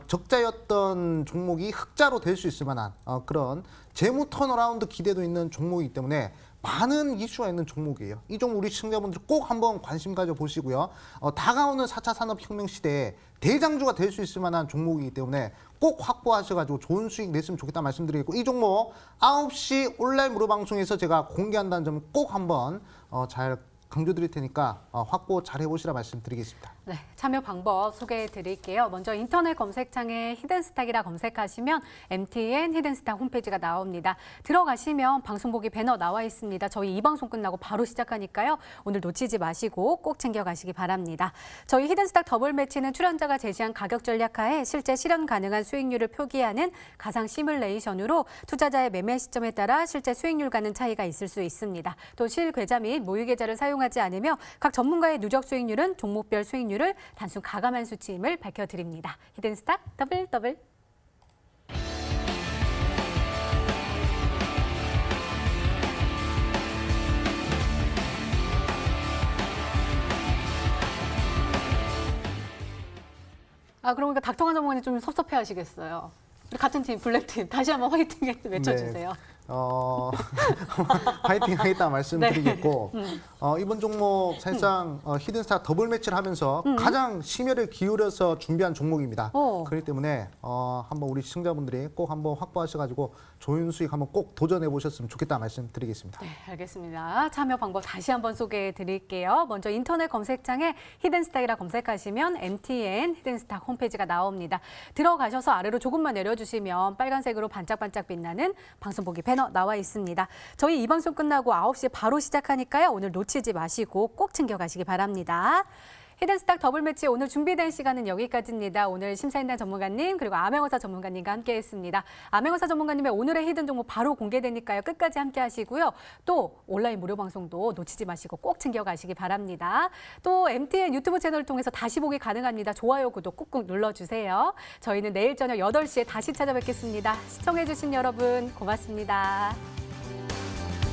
Speaker 3: 적자였던 종목이 흑자로 될 수 있을 만한 그런 재무 턴어라운드 기대도 있는 종목이기 때문에 많은 이슈가 있는 종목이에요. 이 종목 우리 시청자분들 꼭 한번 관심 가져보시고요. 다가오는 4차 산업혁명 시대에 대장주가 될 수 있을 만한 종목이기 때문에 꼭 확보하셔가지고 좋은 수익 냈으면 좋겠다 말씀드리겠고, 이 종목 9시 온라인 무료 방송에서 제가 공개한다는 점 꼭 한번 잘 강조드릴 테니까 확보 잘 해보시라 말씀드리겠습니다.
Speaker 1: 네, 참여 방법 소개해 드릴게요. 먼저 인터넷 검색창에 히든스탁이라 검색하시면 MTN 히든스탁 홈페이지가 나옵니다. 들어가시면 방송 보기 배너 나와 있습니다. 저희 이 방송 끝나고 바로 시작하니까요. 오늘 놓치지 마시고 꼭 챙겨가시기 바랍니다. 저희 히든스탁 더블 매치는 출연자가 제시한 가격 전략하에 실제 실현 가능한 수익률을 표기하는 가상 시뮬레이션으로 투자자의 매매 시점에 따라 실제 수익률과는 차이가 있을 수 있습니다. 또 실계좌 및 모의계좌를 사용하지 않으며 각 전문가의 누적 수익률은 종목별 수익률 을 단순 가감한 수치임을 밝혀드립니다. 히든스탁 더블. 그러니까 닥터관 전문가님 좀 섭섭해하시겠어요. 우리 같은 팀 블랙팀 다시 한번 화이팅 외쳐주세요.
Speaker 3: 파이팅 하겠다 말씀드리겠고, 이번 종목 사실상 히든스타 더블 매치를 하면서 가장 심혈을 기울여서 준비한 종목입니다. 그렇기 때문에 한번 우리 시청자분들이 꼭 한번 확보하셔가지고 좋은 수익 한번 꼭 도전해 보셨으면 좋겠다 말씀드리겠습니다.
Speaker 1: 네, 알겠습니다. 참여 방법 다시 한번 소개해 드릴게요. 먼저 인터넷 검색창에 히든스탁이라 검색하시면 MTN 히든스탁 홈페이지가 나옵니다. 들어가셔서 아래로 조금만 내려주시면 빨간색으로 반짝반짝 빛나는 방송 보기 배너 나와 있습니다. 저희 이 방송 끝나고 9시에 바로 시작하니까요. 오늘 놓치지 마시고 꼭 챙겨가시기 바랍니다. 히든스탁 더블 매치 오늘 준비된 시간은 여기까지입니다. 오늘 심사인단 전문가님 그리고 암행어사 전문가님과 함께했습니다. 암행어사 전문가님의 오늘의 히든 종목 바로 공개되니까요. 끝까지 함께하시고요. 또 온라인 무료 방송도 놓치지 마시고 꼭 챙겨가시기 바랍니다. 또 MTN 유튜브 채널을 통해서 다시 보기 가능합니다. 좋아요, 구독 꾹꾹 눌러주세요. 저희는 내일 저녁 8시에 다시 찾아뵙겠습니다. 시청해주신 여러분 고맙습니다.